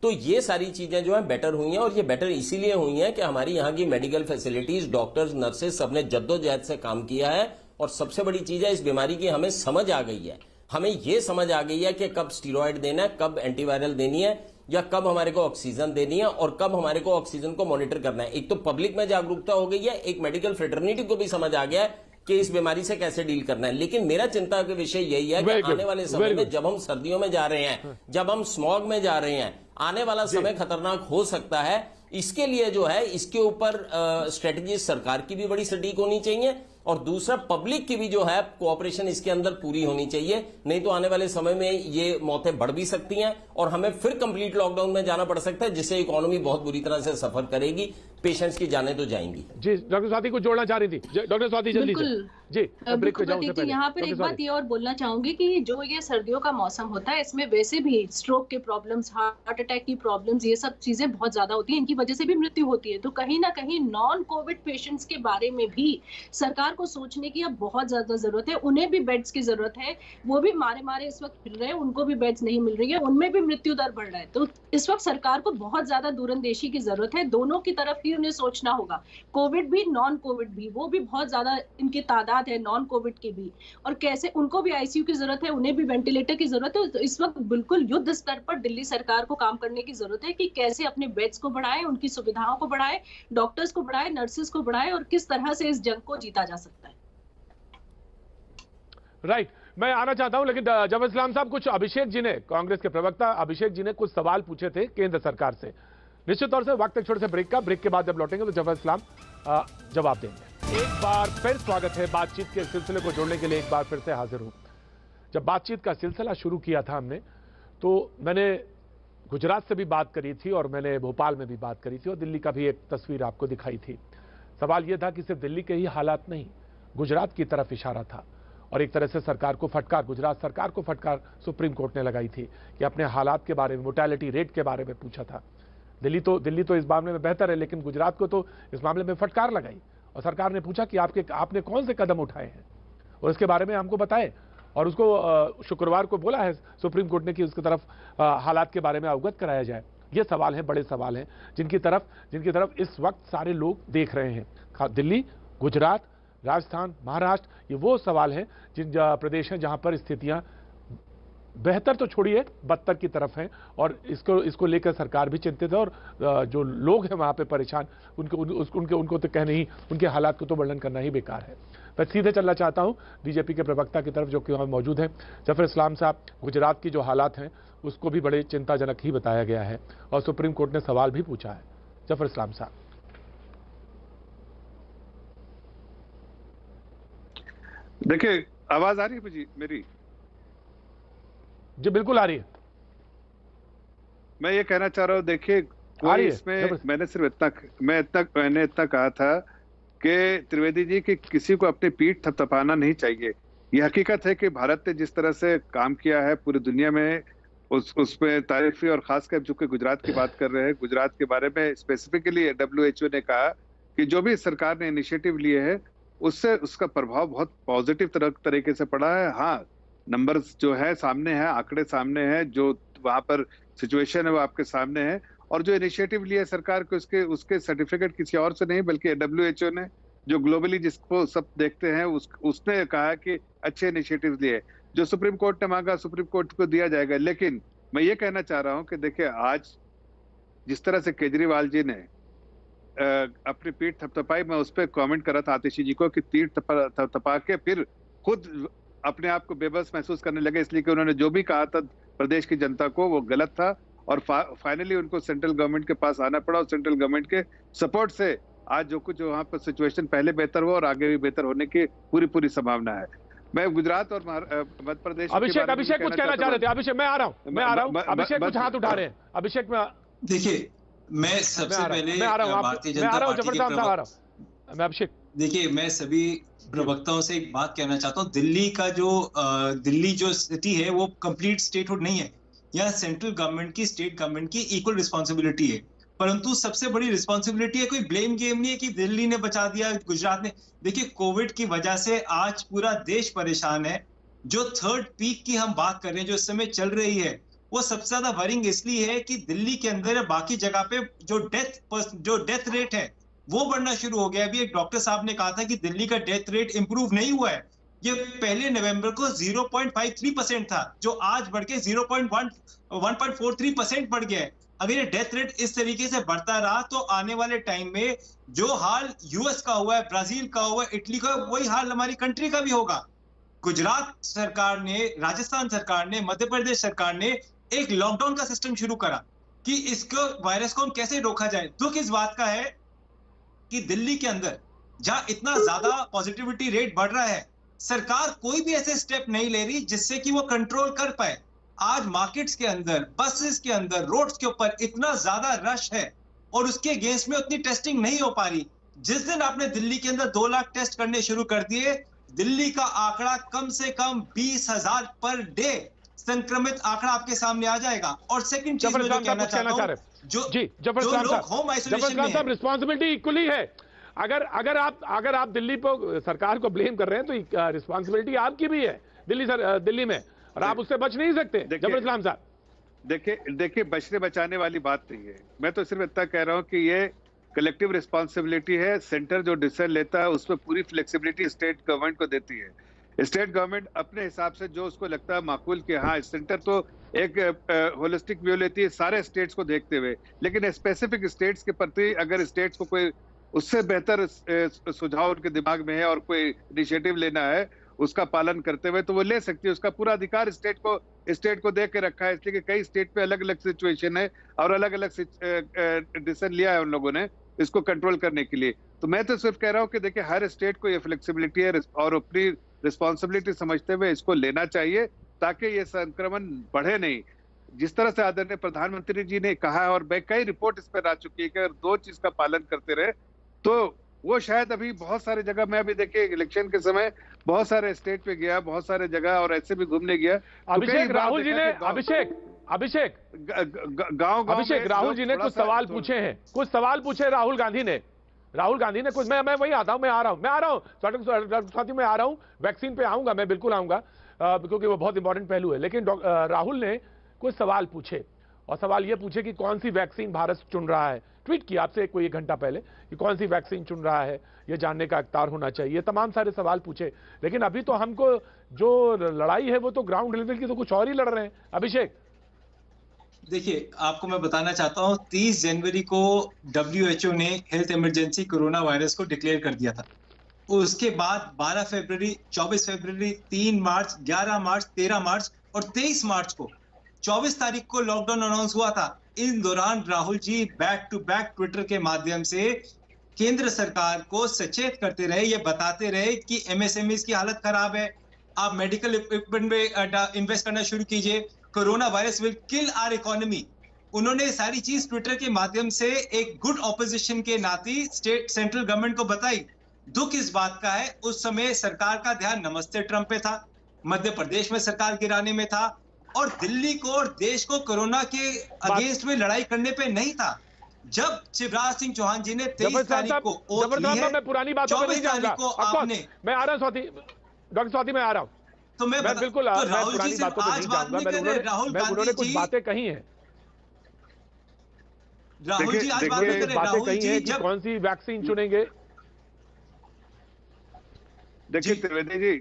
तो ये सारी चीजें जो है बेटर हुई हैं और ये बेटर इसीलिए हुई हैं कि हमारी यहाँ की मेडिकल फैसिलिटीज, डॉक्टर्स, नर्सेज सबने जद्दोजहद से काम किया है। और सबसे बड़ी चीज है इस बीमारी की हमें समझ आ गई है, हमें ये समझ आ गई है कि कब स्टीरॉयड देना है, कब एंटीवायरल देनी है या कब हमारे को ऑक्सीजन देनी है और कब हमारे को ऑक्सीजन को मॉनिटर करना है। एक तो पब्लिक में जागरूकता हो गई है, एक मेडिकल फ्रेटर्निटी को भी समझ आ गया है कि इस बीमारी से कैसे डील करना है। लेकिन मेरा चिंता का विषय यही है कि आने वाले समय में जब हम सर्दियों में जा रहे हैं, जब हम स्मॉग में जा रहे हैं, आने वाला समय खतरनाक हो सकता है। इसके लिए जो है इसके ऊपर स्ट्रेटेजी सरकार की भी बड़ी सटीक होनी चाहिए और दूसरा पब्लिक की भी जो है कोऑपरेशन इसके अंदर पूरी होनी चाहिए, नहीं तो आने वाले समय में ये मौतें बढ़ भी सकती हैं और हमें फिर कंप्लीट लॉकडाउन में जाना पड़ सकता है जिससे इकोनॉमी बहुत बुरी तरह से सफर करेगी, पेशेंट्स की जानें तो जाएंगी। जी डॉक्टर स्वाति को जोड़ना चाह रही थी, डॉक्टर स्वाति जल्दी जी ब्रेक पे जाऊं से पहले यहाँ पर एक बात ये और बोलना चाहूंगी कि जो ये सर्दियों का मौसम होता है इसमें वैसे भी स्ट्रोक के प्रॉब्लम्स, हार्ट अटैक की प्रॉब्लम्स, ये सब चीजें बहुत ज्यादा होती हैं, इनकी वजह से भी मृत्यु होती है। तो कहीं ना कहीं नॉन कोविड पेशेंट्स के बारे में भी सरकार को सोचने की अब बहुत ज्यादा जरूरत है। उन्हें भी बेड्स की जरूरत है, वो भी मारे इस वक्त फिर रहे हैं, उनको भी बेड्स नहीं मिल रही है, उनमें भी मृत्यु दर बढ़ रहा है। तो इस वक्त सरकार को बहुत ज्यादा दूरंदेशी की जरूरत है, दोनों की तरफ ही उन्हें सोचना होगा, कोविड भी नॉन कोविड भी, वो भी बहुत ज्यादा इनकी तादाद है नॉन कोविड के भी, और कैसे उनको भी आईसीयू की जरूरत है, उन्हें भी वेंटिलेटर की जरूरत है। तो इस वक्त बिल्कुल युद्ध स्तर पर दिल्ली सरकार को काम करने की जरूरत है कि कैसे अपने बेड्स को बढ़ाएं, उनकी सुविधाओं को बढ़ाएं, डॉक्टर्स को बढ़ाएं, नर्सेज को बढ़ाएं और किस तरह से इस जंग को जीता जा सकता है। राइट, मैं आना चाहता हूं लेकिन जब इस्लाम साहब, कुछ अभिषेक जी ने, कांग्रेस के प्रवक्ता अभिषेक जी ने कुछ सवाल पूछे थे केंद्र सरकार से। निश्चित तौर से वक्त एक छोटे से ब्रेक का, ब्रेक के बाद जब लौटेंगे तो जब इस्लाम जवाब देंगे। एक बार फिर स्वागत है, बातचीत के सिलसिले को जोड़ने के लिए एक बार फिर से हाजिर हूं। जब बातचीत का सिलसिला शुरू किया था हमने, तो मैंने गुजरात से भी बात करी थी और मैंने भोपाल में भी बात करी थी और दिल्ली का भी एक तस्वीर आपको दिखाई थी। सवाल यह था कि सिर्फ दिल्ली के ही हालात नहीं, गुजरात की तरफ इशारा था और एक तरह से सरकार को फटकार, गुजरात सरकार को फटकार सुप्रीम कोर्ट ने लगाई थी कि अपने हालात के बारे में, मोर्टेलिटी रेट के बारे में पूछा था। दिल्ली तो इस मामले में बेहतर है, लेकिन गुजरात को तो इस मामले में फटकार लगाई और सरकार ने पूछा कि आपने कौन से कदम उठाए हैं और इसके बारे में हमको बताएं। और उसको शुक्रवार को बोला है सुप्रीम कोर्ट ने कि उसकी तरफ हालात के बारे में अवगत कराया जाए ये सवाल है, बड़े सवाल हैं जिनकी तरफ इस वक्त सारे लोग देख रहे हैं। दिल्ली, गुजरात, राजस्थान, महाराष्ट्र, ये वो सवाल हैं जिन प्रदेश हैं जहां पर स्थितियां बेहतर तो छोड़िए बदतर की तरफ हैं, और इसको लेकर सरकार भी चिंतित है, और जो लोग हैं वहां पे परेशान, उनको तो कहने ही, उनके हालात को तो वर्णन करना ही बेकार है। मैं सीधे चलना चाहता हूं बीजेपी के प्रवक्ता की तरफ जो कि वहां मौजूद हैं, जफर इस्लाम साहब। गुजरात की जो हालात हैं उसको भी बड़े चिंताजनक ही बताया गया है, और सुप्रीम कोर्ट ने सवाल भी पूछा है। जफर इस्लाम साहब। देखिए, आवाज आ रही है मुझे मेरी? जी बिल्कुल आ रही है। मैं ये कहना चाह रहा हूँ, देखिए इसमें मैंने इतना कहा था कि त्रिवेदी जी कि किसी को अपनी पीठ थपथपाना नहीं चाहिए। ये हकीकत है कि भारत ने जिस तरह से काम किया है पूरी दुनिया में, उसमें तारीफी, और खासकर जो कि गुजरात की बात कर रहे हैं, गुजरात के बारे में स्पेसिफिकली WHO ने कहा कि जो भी सरकार ने इनिशिएटिव लिए है उससे उसका प्रभाव बहुत पॉजिटिव तरीके से पड़ा है। हाँ, नंबर्स जो है सामने है, आंकड़े सामने हैं, जो वहां पर सिचुएशन है वो आपके सामने है, और जो इनिशिएटिव लिया सरकार को उसके सर्टिफिकेट किसी और से नहीं बल्कि WHO ने, जो ग्लोबली जिसको सब देखते हैं, उसने कहा कि अच्छे इनिशिएटिव लिए। जो सुप्रीम कोर्ट ने मांगा सुप्रीम कोर्ट को दिया जाएगा। लेकिन मैं ये कहना चाह रहा हूं कि देखिए, आज जिस तरह से केजरीवाल जी ने अपनी पीठ थपथपाई, मैं उस पर कॉमेंट करा था आतिशी जी को कि पीठ थपथपा के फिर खुद अपने आप को बेबस महसूस करने लगे, इसलिए कि उन्होंने जो भी कहा था प्रदेश की जनता को वो गलत था, और फाइनली उनको सेंट्रल गवर्नमेंट के पास आना पड़ा, और सेंट्रल गवर्नमेंट के सपोर्ट से आज जो कुछ वहां पर सिचुएशन पहले बेहतर हुआ और आगे भी बेहतर होने की पूरी संभावना है। मैं गुजरात और मध्य प्रदेश अभिषेक कुछ कहना चाह रहे थे। अभिषेक मैं आ रहा हूँ अभिषेक कुछ हाथ उठा रहे हैं। अभिषेक में देखिए, मैं सबसे पहले भारतीय जनता पार्टी के अभिषेक, देखिए, मैं सभी प्रवक्ताओं से एक बात कहना चाहता हूँ। दिल्ली जो स्थिति है वो कंप्लीट स्टेटहुड नहीं है। यहाँ सेंट्रल गवर्नमेंट की, स्टेट गवर्नमेंट की इक्वल रिस्पॉन्सिबिलिटी है, परंतु सबसे बड़ी रिस्पॉन्सिबिलिटी है, कोई ब्लेम गेम नहीं है कि दिल्ली ने बचा दिया, गुजरात ने। देखिए, कोविड की वजह से आज पूरा देश परेशान है। जो थर्ड पीक की हम बात कर रहे हैं, जो इस समय चल रही है, वो सबसे ज्यादा वरिंग इसलिए है कि दिल्ली के अंदर बाकी जगह पे जो डेथ रेट है वो बढ़ना शुरू हो गया। अभी एक डॉक्टर साहब ने कहा था कि दिल्ली का डेथ रेट इंप्रूव नहीं हुआ है। ये पहले नवंबर को 0.53% था, जो आज बढ़ के 1.43% बढ़ गया है। अगर ये डेथ रेट इस तरीके से बढ़ता रहा तो आने वाले टाइम में जो हाल यूएस का हुआ है, ब्राजील का हुआ है, इटली का, वही हाल हमारी कंट्री का भी होगा। गुजरात सरकार ने, राजस्थान सरकार ने, मध्य प्रदेश सरकार ने एक लॉकडाउन का सिस्टम शुरू करा कि इसको, वायरस को हम कैसे रोका जाए। दुख इस बात का है कि दिल्ली के अंदर जहां इतना ज्यादा पॉजिटिविटी रेट बढ़ रहा है, सरकार कोई भी ऐसे स्टेप नहीं ले रही जिससे कि वो कंट्रोल कर पाए। आज मार्केट्स के अंदर, बसेस के अंदर, रोड्स के ऊपर इतना ज्यादा रश है और उसके अगेंस्ट में उतनी टेस्टिंग नहीं हो पा रही। जिस दिन आपने दिल्ली के अंदर 2 लाख टेस्ट करने शुरू कर दिए, दिल्ली का आंकड़ा कम से कम 20,000 पर डे संक्रमित आंकड़ा आपके सामने आ जाएगा। और सेकंड चीज मैं कहना चाहता हूं, जो लोग होम आइसोलेशन में हैं, रिस्पांसिबिलिटी इक्वली है। अगर आप दिल्ली पर सरकार को ब्लेम कर रहे हैं तो रिस्पांसिबिलिटी आपकी भी है दिल्ली में, और आप उससे बच नहीं सकते। जफर इस्लाम साहब, देखिए, बचने बचाने वाली बात नहीं है। मैं तो सिर्फ इतना कह रहा हूं कि ये कलेक्टिव रिस्पांसिबिलिटी है। सेंटर जो डिसीजन लेता है उसमें पूरी फ्लेक्सिबिलिटी स्टेट गवर्नमेंट को देती है। स्टेट गवर्नमेंट अपने हिसाब से जो उसको लगता है माकूल कि हाँ, सेंटर तो एक होलिस्टिक व्यू लेती है सारे स्टेट्स को देखते हुए, लेकिन स्पेसिफिक स्टेट्स के प्रति अगर स्टेट्स को कोई उससे बेहतर सुझाव उनके दिमाग में है और कोई इनिशिएटिव लेना है उसका पालन करते हुए, तो वो ले सकती है। उसका पूरा अधिकार स्टेट को दे के रखा है, इसलिए कि कई स्टेट पे अलग अलग सिचुएशन है और अलग अलग डिसीजन लिया है उन लोगों ने इसको कंट्रोल करने के लिए। तो मैं तो सिर्फ कह रहा हूँ कि देखिए, हर स्टेट को ये फ्लेक्सिबिलिटी है और अपनी रिस्पॉन्सिबिलिटी समझते हुए इसको लेना चाहिए ताकि ये संक्रमण बढ़े नहीं। जिस तरह से आदरणीय प्रधानमंत्री जी ने कहा है, और कई रिपोर्ट इस पर आ चुकी है कि अगर 2 चीज का पालन करते रहे तो वो शायद अभी बहुत सारे जगह, मैं अभी देखिए इलेक्शन के समय बहुत सारे स्टेट पे गया, बहुत सारे जगह और ऐसे भी घूमने गया। अभिषेक, राहुल जी ने राहुल जी ने कुछ सवाल पूछे हैं, कुछ सवाल पूछे राहुल गांधी ने कुछ, मैं वही आता हूं, मैं आ रहा हूं साथी, मैं आ रहा हूं, वैक्सीन पे आऊंगा, मैं बिल्कुल आऊंगा क्योंकि वो बहुत इंपॉर्टेंट पहलू है। लेकिन राहुल ने कुछ सवाल पूछे और सवाल ये पूछे कि कौन सी वैक्सीन भारत चुन रहा है। ट्वीट किया आपसे कोई 1 घंटा पहले कि कौन सी वैक्सीन चुन रहा है, ये जानने का अख्तियार होना चाहिए। तमाम सारे सवाल पूछे, लेकिन अभी तो हमको जो लड़ाई है वो तो ग्राउंड लेवल की, तो कुछ और ही लड़ रहे हैं। अभिषेक, देखिए, आपको मैं बताना चाहता हूं, 30 जनवरी को WHO ने हेल्थ इमरजेंसी कोरोना वायरस को डिक्लेयर कर दिया था। उसके बाद 12 फरवरी, 24 फरवरी, 3 मार्च, 11 मार्च, 13 मार्च और 23 मार्च को 24 तारीख को लॉकडाउन अनाउंस हुआ था। इन दौरान Rahul ji back to back Twitter के माध्यम से केंद्र सरकार को सचेत करते रहे, ये बताते रहे कि MSMEs की हालत खराब है, आप मेडिकल इक्विपमेंट में इन्वेस्ट करना शुरू कीजिए, corona virus will kill our economy. उन्होंने सारी चीज ट्विटर के माध्यम से एक गुड ऑपोजिशन के नाते स्टेट सेंट्रल गवर्नमेंट को बताई। दुख इस बात का है, उस समय सरकार का ध्यान नमस्ते ट्रंप पे था, मध्य प्रदेश में सरकार गिराने में था, और दिल्ली को और देश को कोरोना के अगेंस्ट में लड़ाई करने पे नहीं था। जब शिवराज सिंह चौहान जी ने 23 तारीख को ओथ ली है, मैं पुरानी बातों पे नहीं जाऊंगा। मैं आ रहा हूं स्वाति, डॉक्टर स्वाति मैं आ रहा हूं, तो मैं बिल्कुल पुरानी बातों पे नहीं जाऊंगा। उन्होंने कुछ बातें कही हैं, राहुल जी आज बातें कही हैं कि कौन सी वैक्सीन चुनेंगे। देखिए त्रिवेदी जी,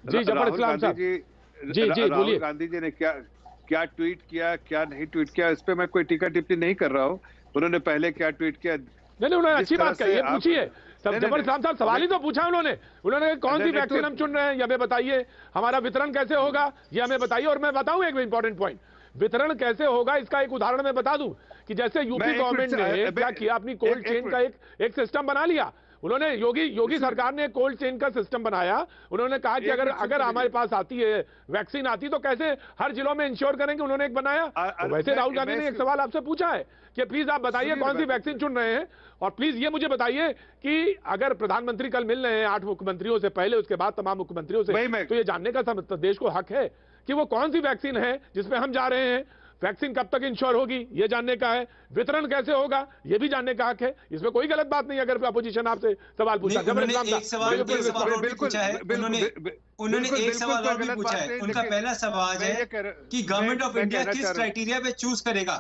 जफर इस्लाम साहब जी राहुल गांधी जी ने क्या ट्वीट किया, क्या नहीं ट्वीट किया, इस पे मैं कोई टीका टिप्पणी नहीं कर रहा हूँ। उन्होंने पहले क्या ट्वीट किया, नहीं उन्होंने अच्छी बात कही है, पूछिए। जफर इस्लाम साहब सवाल ही तो पूछा उन्होंने कौन सी वैक्सीन हम चुन रहे हैं, ये हमें बताइए, हमारा वितरण कैसे होगा ये हमें बताइए। और मैं बताऊं एक इंपॉर्टेंट पॉइंट, वितरण कैसे होगा इसका एक उदाहरण मैं बता दूं कि जैसे यूपी गवर्नमेंट ने क्या किया, अपनी कोल्ड चेन का एक सिस्टम बना लिया। उन्होंने योगी सरकार ने कोल्ड चेन का सिस्टम बनाया। उन्होंने कहा कि अगर हमारे पास आती है वैक्सीन आती तो कैसे हर जिलों में इंश्योर करेंगे, उन्होंने एक बनाया। तो वैसे राहुल गांधी ने एक सवाल आपसे पूछा है कि प्लीज आप बताइए कौन सी वैक्सीन चुन रहे हैं, और प्लीज ये मुझे बताइए कि अगर प्रधानमंत्री कल मिल रहे हैं 8 मुख्यमंत्रियों से पहले, उसके बाद तमाम मुख्यमंत्रियों से, तो ये जानने का देश को हक है कि वो कौन सी वैक्सीन है जिसमें हम जा रहे हैं, वैक्सीन कब तक इंश्योर होगी ये जानने का है, वितरण कैसे होगा ये भी जानने का हक है। इसमें कोई गलत बात नहीं अगर अपोजिशन आपसे सवाल पूछा। उन्होंने एक सवाल और भी पूछा है, उन्होंने एक सवाल और भी पूछा है। उनका पहला सवाल है कि गवर्नमेंट ऑफ इंडिया किस क्राइटेरिया पे चूज करेगा,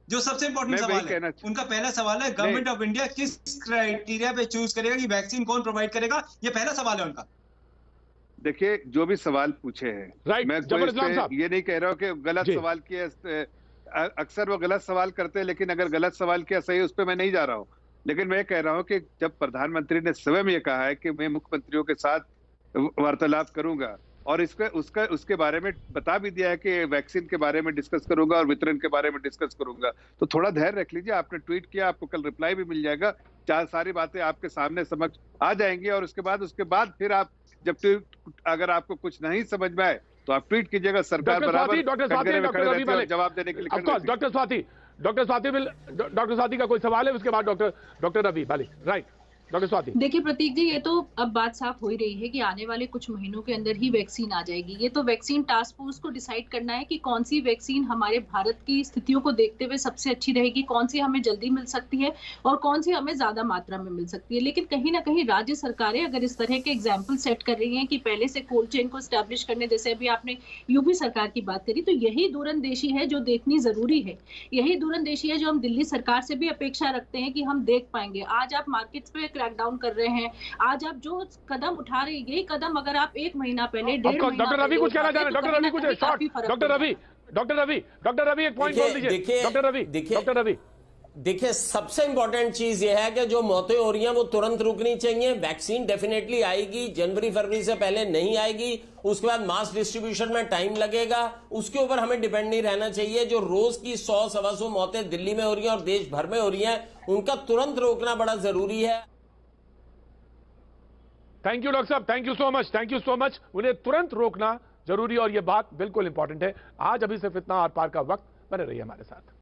जो सबसे इंपॉर्टेंट सवाल है। उनका पहला सवाल है गवर्नमेंट ऑफ इंडिया किस क्राइटेरिया पे चूज करेगा कि वैक्सीन कौन प्रोवाइड करेगा, ये पहला सवाल है उनका। देखिए जो भी सवाल पूछे हैं, मैं ये नहीं कह रहा हूं कि गलत सवाल किया, अक्सर वो गलत सवाल करते हैं, लेकिन अगर गलत सवाल किया सही उस पर मैं नहीं जा रहा हूं। लेकिन मैं कह रहा हूं कि जब प्रधानमंत्री ने स्वयं ये कहा है कि मैं मुख्यमंत्रियों के साथ वार्तालाप करूंगा और उसके बारे में बता भी दिया है कि वैक्सीन के बारे में डिस्कस करूंगा और वितरण के बारे में डिस्कस करूंगा, तो थोड़ा धैर्य रख लीजिए। आपने ट्वीट किया, आपको कल रिप्लाई भी मिल जाएगा, सारी बातें आपके सामने समझ आ जाएंगी। और उसके बाद फिर आप जब अगर आपको कुछ नहीं समझ में आए तो आप ट्वीट कीजिएगा। सरकार बराबर जवाब देने के लिए। डॉक्टर स्वाति का कोई सवाल है, उसके बाद डॉक्टर रवि वाली, राइट। डॉक्टर स्वाति, देखिए प्रतीक जी, ये तो अब बात साफ हो ही रही है कि आने वाले कुछ महीनों के अंदर ही वैक्सीन आ जाएगी। ये तो वैक्सीन टास्क फोर्स को डिसाइड करना है कि कौन सी वैक्सीन हमारे भारत की स्थितियों को देखते हुए सबसे अच्छी रहेगी, कौन सी हमें जल्दी मिल सकती है और कौन सी हमें ज्यादा मात्रा में मिल सकती है। लेकिन कहीं ना कहीं राज्य सरकारें अगर इस तरह के एग्जाम्पल सेट कर रही है कि पहले से कोल्ड चेन को स्टैब्लिश करने, जैसे अभी आपने यूपी सरकार की बात करी, तो यही दूरंदेशी है जो देखनी जरूरी है। यही दूरंदेशी है जो हम दिल्ली सरकार से भी अपेक्षा रखते हैं कि हम देख पाएंगे। आज आप मार्केट पे क्रैकडाउन कर रहे हैं, आज आप जो कदम उठा रहे हैं, यही कदम अगर आप 1 महीना पहले, 1.5 महीना, डॉक्टर रवि कुछ कहना चाह रहे हैं, डॉक्टर रवि कुछ शॉर्ट, डॉक्टर रवि एक पॉइंट बोल दीजिए। डॉक्टर रवि देखिए, सबसे इंपॉर्टेंट चीज यह है कि जो मौतें हो रही हैं वो तुरंत रुकनी चाहिए। वैक्सीन डेफिनेटली आएगी, जनवरी फरवरी से पहले नहीं आएगी, उसके बाद मास डिस्ट्रीब्यूशन में टाइम लगेगा, उसके ऊपर हमें डिपेंड नहीं रहना चाहिए। जो रोज की 100-125 मौतें दिल्ली में हो रही हैं और देश भर में हो रही हैं, उनका तुरंत रोकना बड़ा जरूरी है। थैंक यू डॉक्टर साहब, थैंक यू सो मच। उन्हें तुरंत रोकना जरूरी और यह बात बिल्कुल इंपॉर्टेंट है। आज अभी सिर्फ इतना, आर पार का वक्त, बने रहिए हमारे साथ।